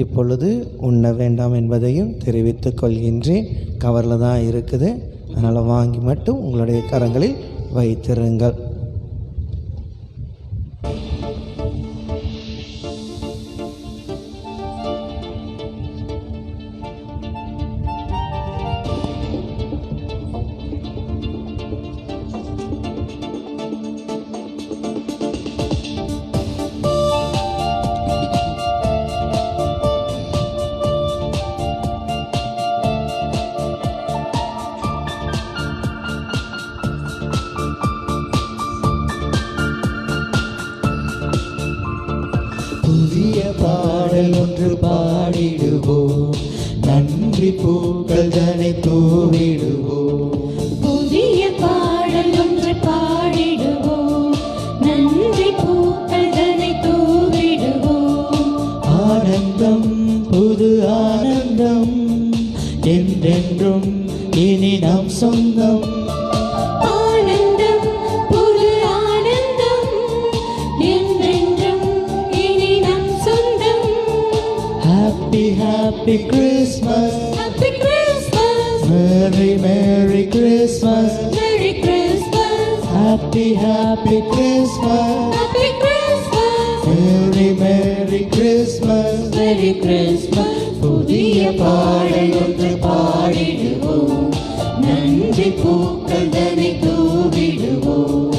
இப்பொழுது உண்ண வேண்டாம் என்பதையும் தெரிவித்துக் கொள்கின்றேன். கவரில் தான் இருக்குது, அதனால் வாங்கி மட்டும் உங்களுடைய கரங்களில் வைத்திருங்கள். புதிய பாடல் ஒன்று பாடிடுவோம், நன்றி பூக்கள் தனை தூவிடுவோம். புதிய பாடல் ஒன்று பாடிடுவோம், நன்றி பூக்கள் தனை தூவிடுவோம். ஆனந்தம் புது ஆனந்தம் என்றென்றும் இனி நாம் சொந்தம். ஆனந்தம் புது ஆனந்தம் என்றென்றும் இனி நம் சொந்தம். Happy happy Christmas, Happy Christmas, Merry Merry Christmas, Merry Christmas, Happy happy Christmas, Happy Christmas, Merry Merry Christmas, Merry Christmas. புதிய பாடல் ஒன்று பாடிடுவோம், நன்றி பூக்கள் தனை தூவிடுவோம்.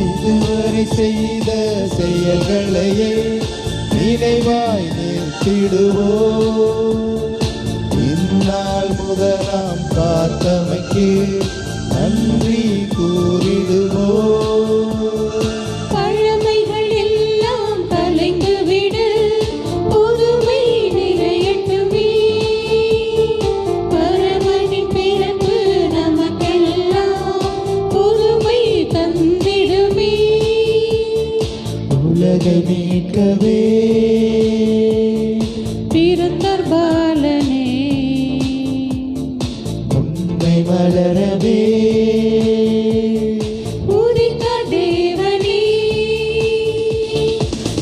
இதுவரை செய்த செயல்களையே நினைவாய் நிறுத்திடுவோம். இந்நாள் முதல் நாம் பார்த்தமைக்கு நன்றி கூறிடுவோம். பழமைகள் எல்லாம் கலைந்துவிடு, புதுமை நிறையட்டுமே. பரமனின் பிறப்பு நமக்கெல்லாம் புதுமை தந்திடுமே. உலகை மீட்கவே பிறந்தார் பாலனே, உண்மை வளரவே உதித்தார் தேவனே.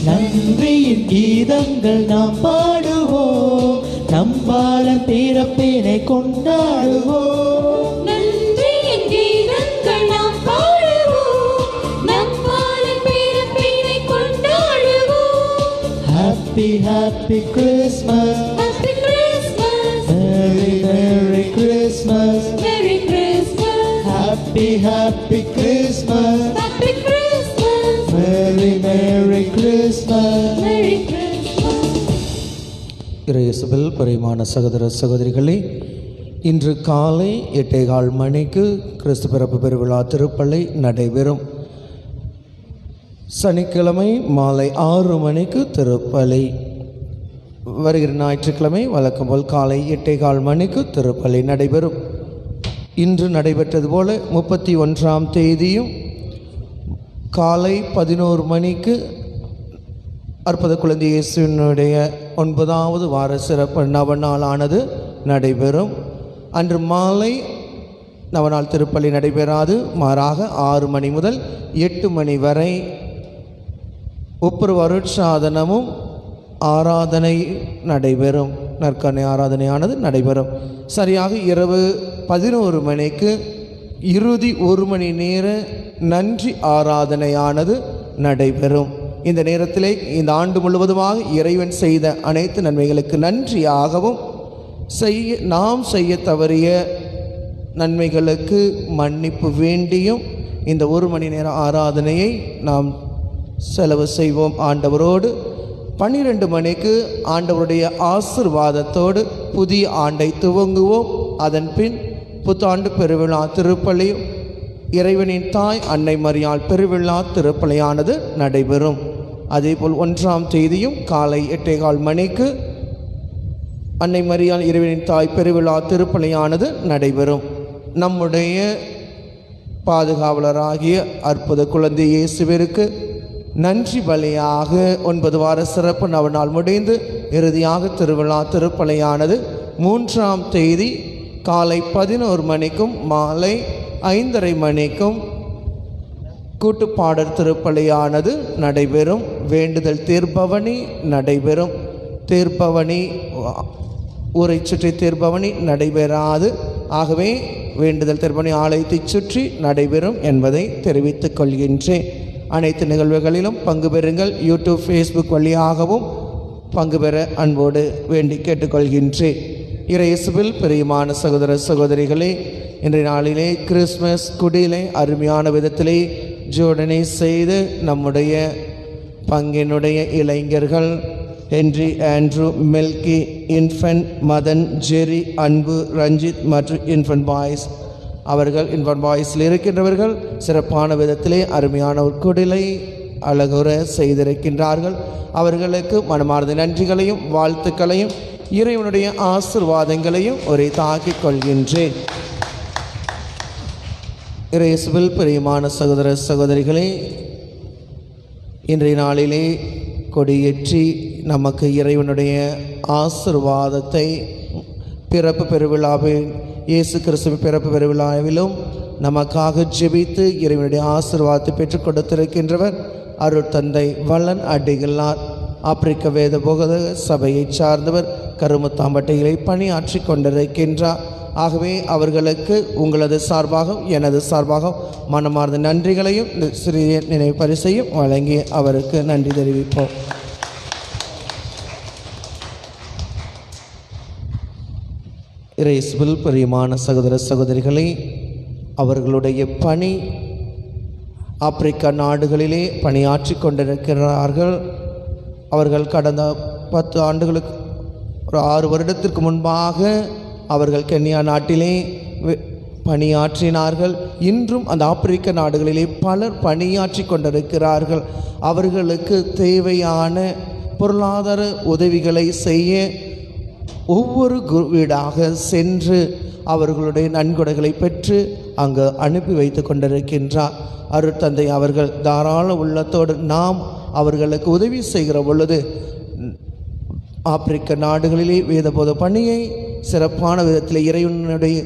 நன்றியின் கீதங்கள் நாம் பாடுவோம், நம் பாலன் பிறப்பினை கொண்டாடுவோம். நன்றியின் கீதங்கள் நாம் பாடுவோம், நம் பாலன் பிறப்பினை கொண்டாடுவோம். Happy happy Christmas, Happy Christmas, Merry Merry Christmas, Merry Christmas, Happy happy Christmas, Happy Christmas, Merry Merry Christmas. Merry Christmas. இயேசுவில் பிரியமான சகோதர சகோதரிகளே, இன்று காலை 8:15 மணிக்கு கிறிஸ்து பிறப்பு பெருவிழா திருப்பலி நடைபெறும். சனிக்கிழமை மாலை 6 மணிக்கு திருப்பலி. வருகிற ஞாயிற்றுக்கிழமை வழக்கம் போல் காலை 8:15 மணிக்கு திருப்பலி நடைபெறும். இன்று நடைபெற்றது போல 31ஆம் தேதியும் காலை 11 மணிக்கு அற்புத குழந்தை இயேசுவினுடைய 9வது வார சிறப்பு நவநாளானது நடைபெறும். அன்று மாலை நவநாள் திருப்பலி நடைபெறாது. மாறாக 6 மணி முதல் 8 மணி வரை ஒப்புரவு அருட்சாதனமும் ஆராதனை நடைபெறும். நற்கருணை ஆராதனையானது நடைபெறும். சரியாக இரவு 11 மணிக்கு இறுதி 1 மணி நேர நன்றி ஆராதனையானது நடைபெறும். இந்த நேரத்திலே இந்த ஆண்டு முழுவதுமாக இறைவன் செய்த அனைத்து நன்மைகளுக்கு நன்றியாகவும் நாம் செய்ய தவறிய நன்மைகளுக்கு மன்னிப்பு வேண்டியும் இந்த 1 மணி நேர ஆராதனையை நாம் செலவு செய்வோம் ஆண்டவரோடு. 12 மணிக்கு ஆண்டவருடைய ஆசிர்வாதத்தோடு புதிய ஆண்டை துவங்குவோம். அதன் பின் புத்தாண்டு பெருவிழா திருப்பலியும் இறைவனின் தாய் அன்னை மரியாள் பெருவிழா திருப்பலியானது நடைபெறும். அதேபோல் 1ஆம் தேதியும் காலை 8:15 மணிக்கு அன்னை மரியாள் இறைவனின் தாய் பெருவிழா திருப்பலியானது நடைபெறும். நம்முடைய பாதுகாவலராகிய அற்புத குழந்தை இயேசுவிற்கு நன்றி பலியாக 9 வார சிறப்பு நவநாள் முடிந்து இறுதியாக திருவிழா திருப்பலியானது 3ஆம் தேதி காலை 11 மணிக்கும் மாலை 5:30 மணிக்கும் கூட்டுப்பாடல் திருப்பலியானது நடைபெறும். வேண்டுதல் தீர்ப்பவனி நடைபெறும். தீர்ப்பவனி ஊரை சுற்றி தீர்ப்பவனி நடைபெறாது. ஆகவே வேண்டுதல் தீர்ப்பவனி ஆலயத்தை சுற்றி நடைபெறும் என்பதை தெரிவித்துக் கொள்கின்றேன். அனைத்து நிகழ்வுகளிலும் பங்கு பெறுங்கள். யூடியூப், ஃபேஸ்புக் வழியாகவும் பங்கு பெற அன்போடு வேண்டி கேட்டுக்கொள்கின்றேன். இயேசுவில் பிரியமான சகோதர சகோதரிகளே, இன்றைய நாளிலே கிறிஸ்மஸ் குடியிலே அருமையான விதத்திலே ஜோடனை செய்து நம்முடைய பங்கினுடைய இளைஞர்கள் ஹென்றி, ஆண்ட்ரூ, மெல்கி, இன்ஃபென்ட், மதன், ஜெரி, அன்பு, ரஞ்சித் மற்றும் இன்ஃபென்ட் பாய்ஸ் அவர்கள் இன்ஃபென்ட் பாய்ஸில் இருக்கின்றவர்கள் சிறப்பான விதத்திலே அருமையான ஒரு குடிலை அழகுற செய்திருக்கின்றார்கள். அவர்களுக்கு மனமார்ந்த நன்றிகளையும் வாழ்த்துக்களையும் இறைவனுடைய ஆசிர்வாதங்களையும் ஒரே தாக்கிக் கொள்கின்றேன். இயேசுவில் பிரியமான சகோதர சகோதரிகளே, இன்றைய நாளிலே கொடியேற்றி நமக்கு இறைவனுடைய ஆசிர்வாதத்தை பிறப்பு பெருவிழாவில் இயேசு கிறிஸ்துவின் பிறப்பு பெருவிழாவிலும் நமக்காக ஜெபித்து இறைவனுடைய ஆசிர்வாதத்தை பெற்றுக் கொடுத்திருக்கின்றவர் அருட்தந்தை வள்ளன் அடிகளார். ஆப்பிரிக்க வேத போதக சபையை சார்ந்தவர் கருமுத்தாம்பட்டையிலே பணியாற்றி கொண்டிருக்கின்றார். ஆகவே அவர்களுக்கு உங்களது சார்பாக எனது சார்பாக மனமார்ந்த நன்றிகளையும் சிறிய நினைவு பரிசையும் வழங்கி அவருக்கு நன்றி தெரிவிப்போம். இயேசுவில் பிரியமான சகோதர சகோதரிகளே, அவர்களுடைய பணி ஆப்பிரிக்கா நாடுகளிலே பணியாற்றி கொண்டிருக்கிறார்கள். அவர்கள் கடந்த 10 ஆண்டுகளுக்கு ஒரு 6 வருடத்திற்கு முன்பாக அவர்கள் கென்யா நாட்டிலே பணியாற்றினார்கள். இன்றும் அந்த ஆப்பிரிக்க நாடுகளிலே பலர் பணியாற்றி கொண்டிருக்கிறார்கள். அவர்களுக்கு தேவையான பொருளாதார உதவிகளை செய்ய ஒவ்வொரு வீடாக சென்று அவர்களுடைய நன்கொடைகளை பெற்று அங்கு அனுப்பி வைத்து கொண்டிருக்கின்றார் அருட்தந்தை அவர்கள். தாராள உள்ளத்தோடு நாம் அவர்களுக்கு உதவி செய்கிற பொழுது ஆப்பிரிக்க நாடுகளிலே வேதபோத பணியை சிறப்பான விதத்தில் இறைவனுடைய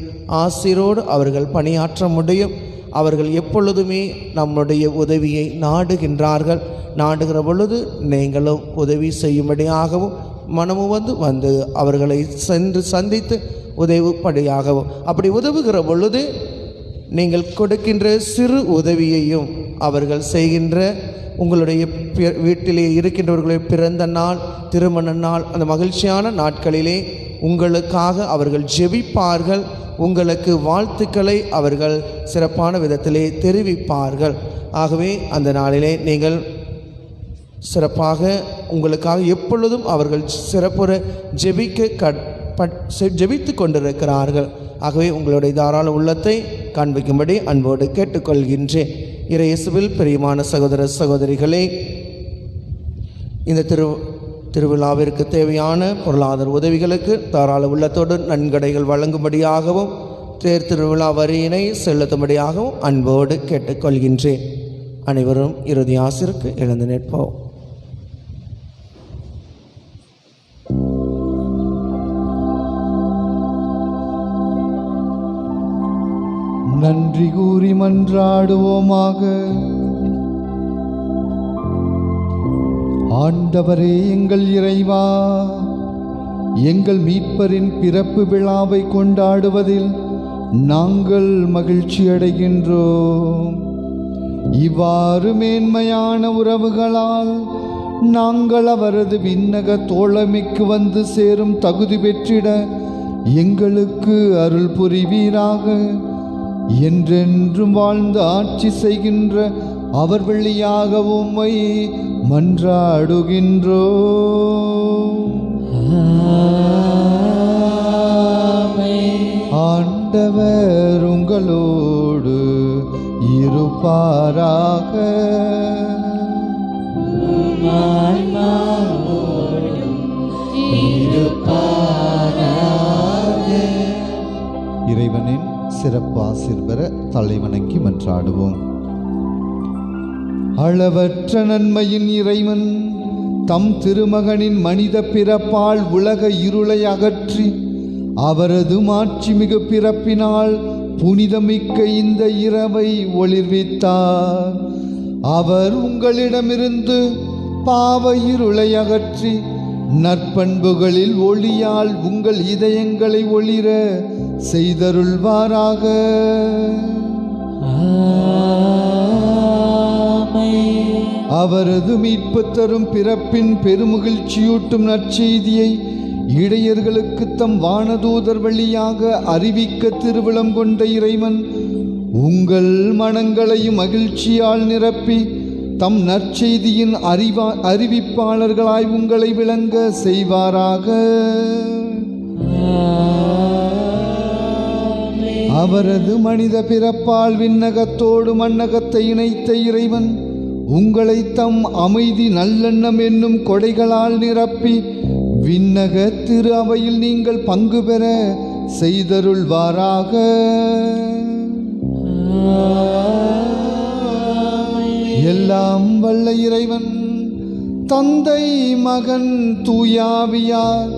ஆசிரோடு அவர்கள் பணியாற்ற முடியும். அவர்கள் எப்பொழுதுமே நம்முடைய உதவியை நாடுகின்றார்கள். நாடுகிற பொழுது நீங்களும் உதவி செய்யும்படியாகவும் மனமும் வந்து அவர்களை சென்று சந்தித்து உதவும்படியாகவும், அப்படி உதவுகிற பொழுது நீங்கள் கொடுக்கின்ற சிறு உதவியையும் அவர்கள் செய்கின்ற உங்களுடைய வீட்டிலே இருக்கின்றவர்களுடைய பிறந்த நாள், திருமண நாள், அந்த மகிழ்ச்சியான நாட்களிலே உங்களுக்காக அவர்கள் ஜெபிப்பார்கள். உங்களுக்கு வாழ்த்துக்களை அவர்கள் சிறப்பான விதத்திலே தெரிவிப்பார்கள். ஆகவே அந்த நாளிலே நீங்கள் சிறப்பாக உங்களுக்காக எப்பொழுதும் அவர்கள் சிறப்புற ஜெபித்து கொண்டிருக்கிறார்கள். ஆகவே உங்களுடைய தாராள உள்ளத்தை காண்பிக்கும்படி அன்போடு கேட்டுக்கொள்கின்றேன். இயேசுவில் பிரியமான சகோதர சகோதரிகளே, இந்த திருவிழாவிற்கு தேவையான பொருளாதார உதவிகளுக்கு தாராள உள்ளத்தோடு நன்கொடைகள் வழங்கும்படியாகவும் தேர் திருவிழா வரியினை செலுத்தும்படியாகவும் அன்போடு கேட்டுக்கொள்கின்றேன். அனைவரும் இறுதி ஆசிற்கு எழுந்து நிற்போம். நன்றி கூறி மன்றாடுவோமாக. ஆண்டவரே எங்கள் இறைவா, எங்கள் மீட்பரின் பிறப்பு விழாவை கொண்டாடுவதில் நாங்கள் மகிழ்ச்சி அடைகின்றோம். இவ்வாறு மேன்மையான உறவுகளால் நாங்கள் அவரது விண்ணக தோழமைக்கு வந்து சேரும் தகுதி பெற்றிட எங்களுக்கு அருள் புரிவீராக. என்றென்றும் வாழ்ந்து ஆட்சி செய்கின்ற அவர் வழியாக உம்மை மன்றாடுகின்றோம். ஆண்டவர் உங்களோடு இருப்பாராக. இறைவனின் சிறப்பு ஆசீர்வர தலைவணங்கி மன்றாடுவோம். அளவற்ற நன்மையின் இறைவன் தம் திருமகனின் மனித பிறப்பால் உலக இருளை அகற்றி அவரது மாட்சிமிகு பிறப்பினால் புனிதமிக்க இந்த இரவை ஒளிர்வித்தார். அவர் உங்களிடமிருந்து பாவ இருளை அகற்றி நற்பண்புகளில் ஒளியால் உங்கள் இதயங்களை ஒளிர செய்தருள்வாராக. அவரது மீட்பு தரும் பிறப்பின் பெருமகிழ்ச்சியூட்டும் நற்செய்தியை இடையர்களுக்கு தம் வானதூதர் வழியாக அறிவிக்க திருவிழம் கொண்ட இறைவன் உங்கள் மனங்களையும் மகிழ்ச்சியால் நிரப்பி தம் நற்செய்தியின் அறிவிப்பாளர்களாய் உங்களை விளங்க செய்வாராக. அவரது மனித பிறப்பால் விண்ணகத்தோடு மண்ணகத்தை இணைத்த இறைவன் உங்களை தம் அமைதி நல்லெண்ணம் என்னும் கொடைகளால் நிரப்பி விண்ணக திரு அவையில் நீங்கள் பங்கு பெற செய்தருள்வாராக. எல்லாம் வல்ல இறைவன் தந்தை மகன் தூயாவியார்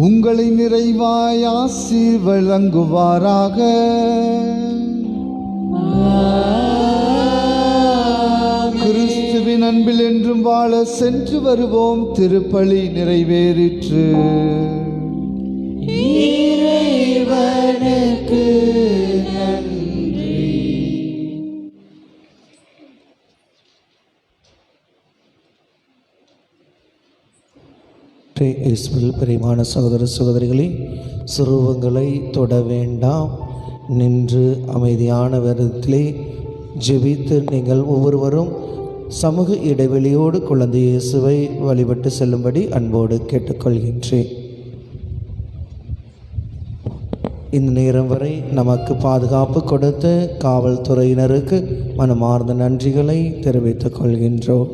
உங்களை நிறைவாய் ஆசீர் வழங்குவாராக. கிறிஸ்துவின் அன்பில் என்றும் வாழ சென்று வருவோம். திருப்பலி நிறைவேறிற்று. இறைவனுக்கு நன்றி. இயேசுவில் பிரியமான சகோதர சகோதரிகளே, சுரூபங்களை தொட வேண்டாம். நின்று அமைதியான விதத்திலே ஜெபித்து நீங்கள் ஒவ்வொருவரும் சமூக இடைவெளியோடு குழந்தை இயேசுவை வழிபட்டு செல்லும்படி அன்போடு கேட்டுக்கொள்கின்றேன். இந்த நேரம் வரை நமக்கு பாதுகாப்பு கொடுத்த காவல்துறையினருக்கு மனமார்ந்த நன்றிகளை தெரிவித்துக் கொள்கின்றோம்.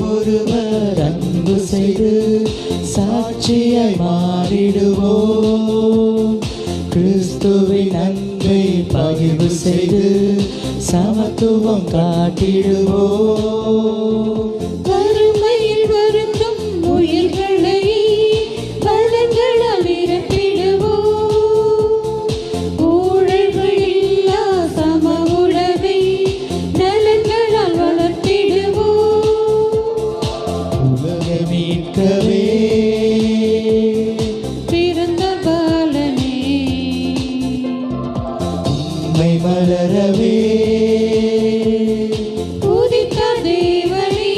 ஒருவர் அன்பு செய்து சாட்சியாய் மாறிடுவோம். கிறிஸ்துவின் அன்பை பகிர்வு செய்து சமத்துவம் காட்டிடுவோம். வறுமையில் வருந்தும் உயிர்களை வளங்களால் நிரப்பிடுவோம். ஊழல்கள் இல்லா சம உலகை நலன்களால் வளர்த்திடுவோம். உலகை மீட்கவே பிறந்த பாலனே, உம்மை மலரவே உதித்த தேவனே,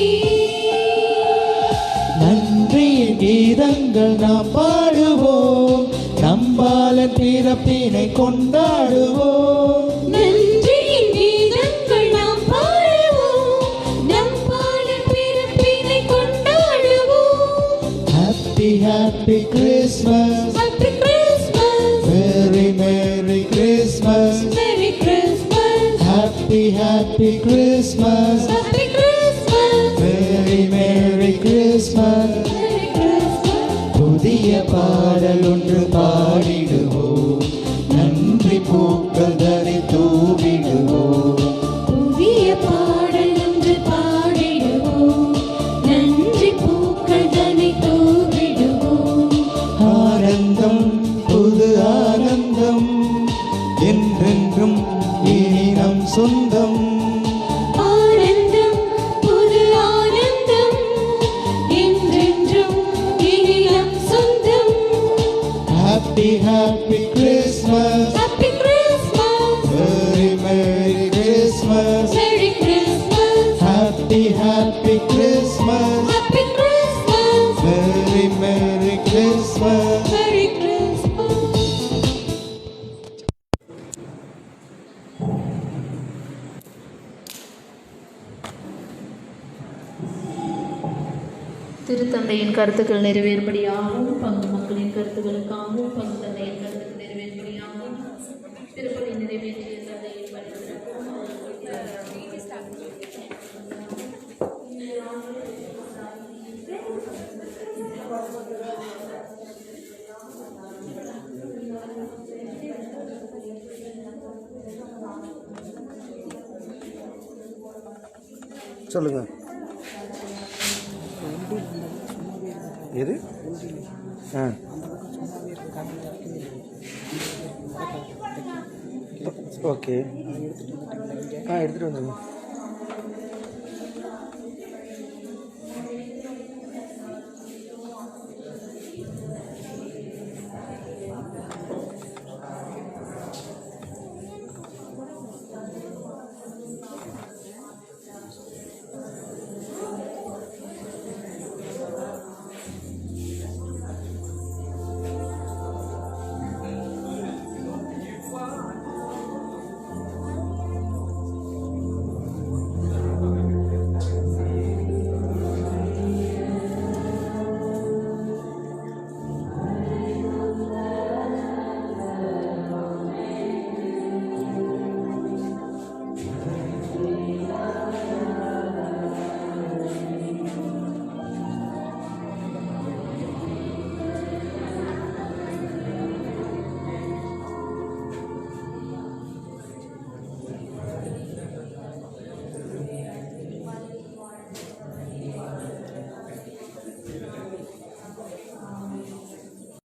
நன்றியின் கீதங்கள் நாம் பாடுவோம். நம்பாலன் பிறப்பினை கொண்டாடுவோம். நன்றியின் கீதங்கள் நாம் பாடுவோம். நம் பாலன் பிறப்பினை கொண்டாடுவோம். Happy happy Christmas, Happy Christmas, very merry Christmas. Merry Christmas, Happy happy Christmas, Happy Christmas, very merry Christmas. Merry பாடல் ஒன்று பாடிடுவோம், நன்றி பூக்கள் தரை தூவிடுவோம். புதிய பாடல் ஒன்று பாடிடுவோம், நன்றி பூக்கள் தன்னை தூவிடுவோம். ஆனந்தம் புது ஆனந்தம், என்றென்றும் இனி நம் சொந்தம். ஆனந்தம் புது ஆனந்தம், என்றென்றும் இனி நம் சொந்தம். Happy happy Christmas, Happy Christmas, very merry Christmas. Merry Christmas, Happy happy Christmas, Happy Christmas, very merry Christmas. Merry Christmas. திருத்தந்தையின் கருத்துக்கள் நிறைவேறும்படியாகவும் பங்கு மக்களின் கருத்துக்களுக்காகவும் பங்கு தந்தையின் கருத்துக்கள் நிறைவேறும்படியாகவும் திருப்பலி நிறைவேற்றிய தந்தையின் பணிகளுக்கும் சொல்லுங்க. எது? ஓகே. எடுத்துகிட்டு வந்துடுங்க.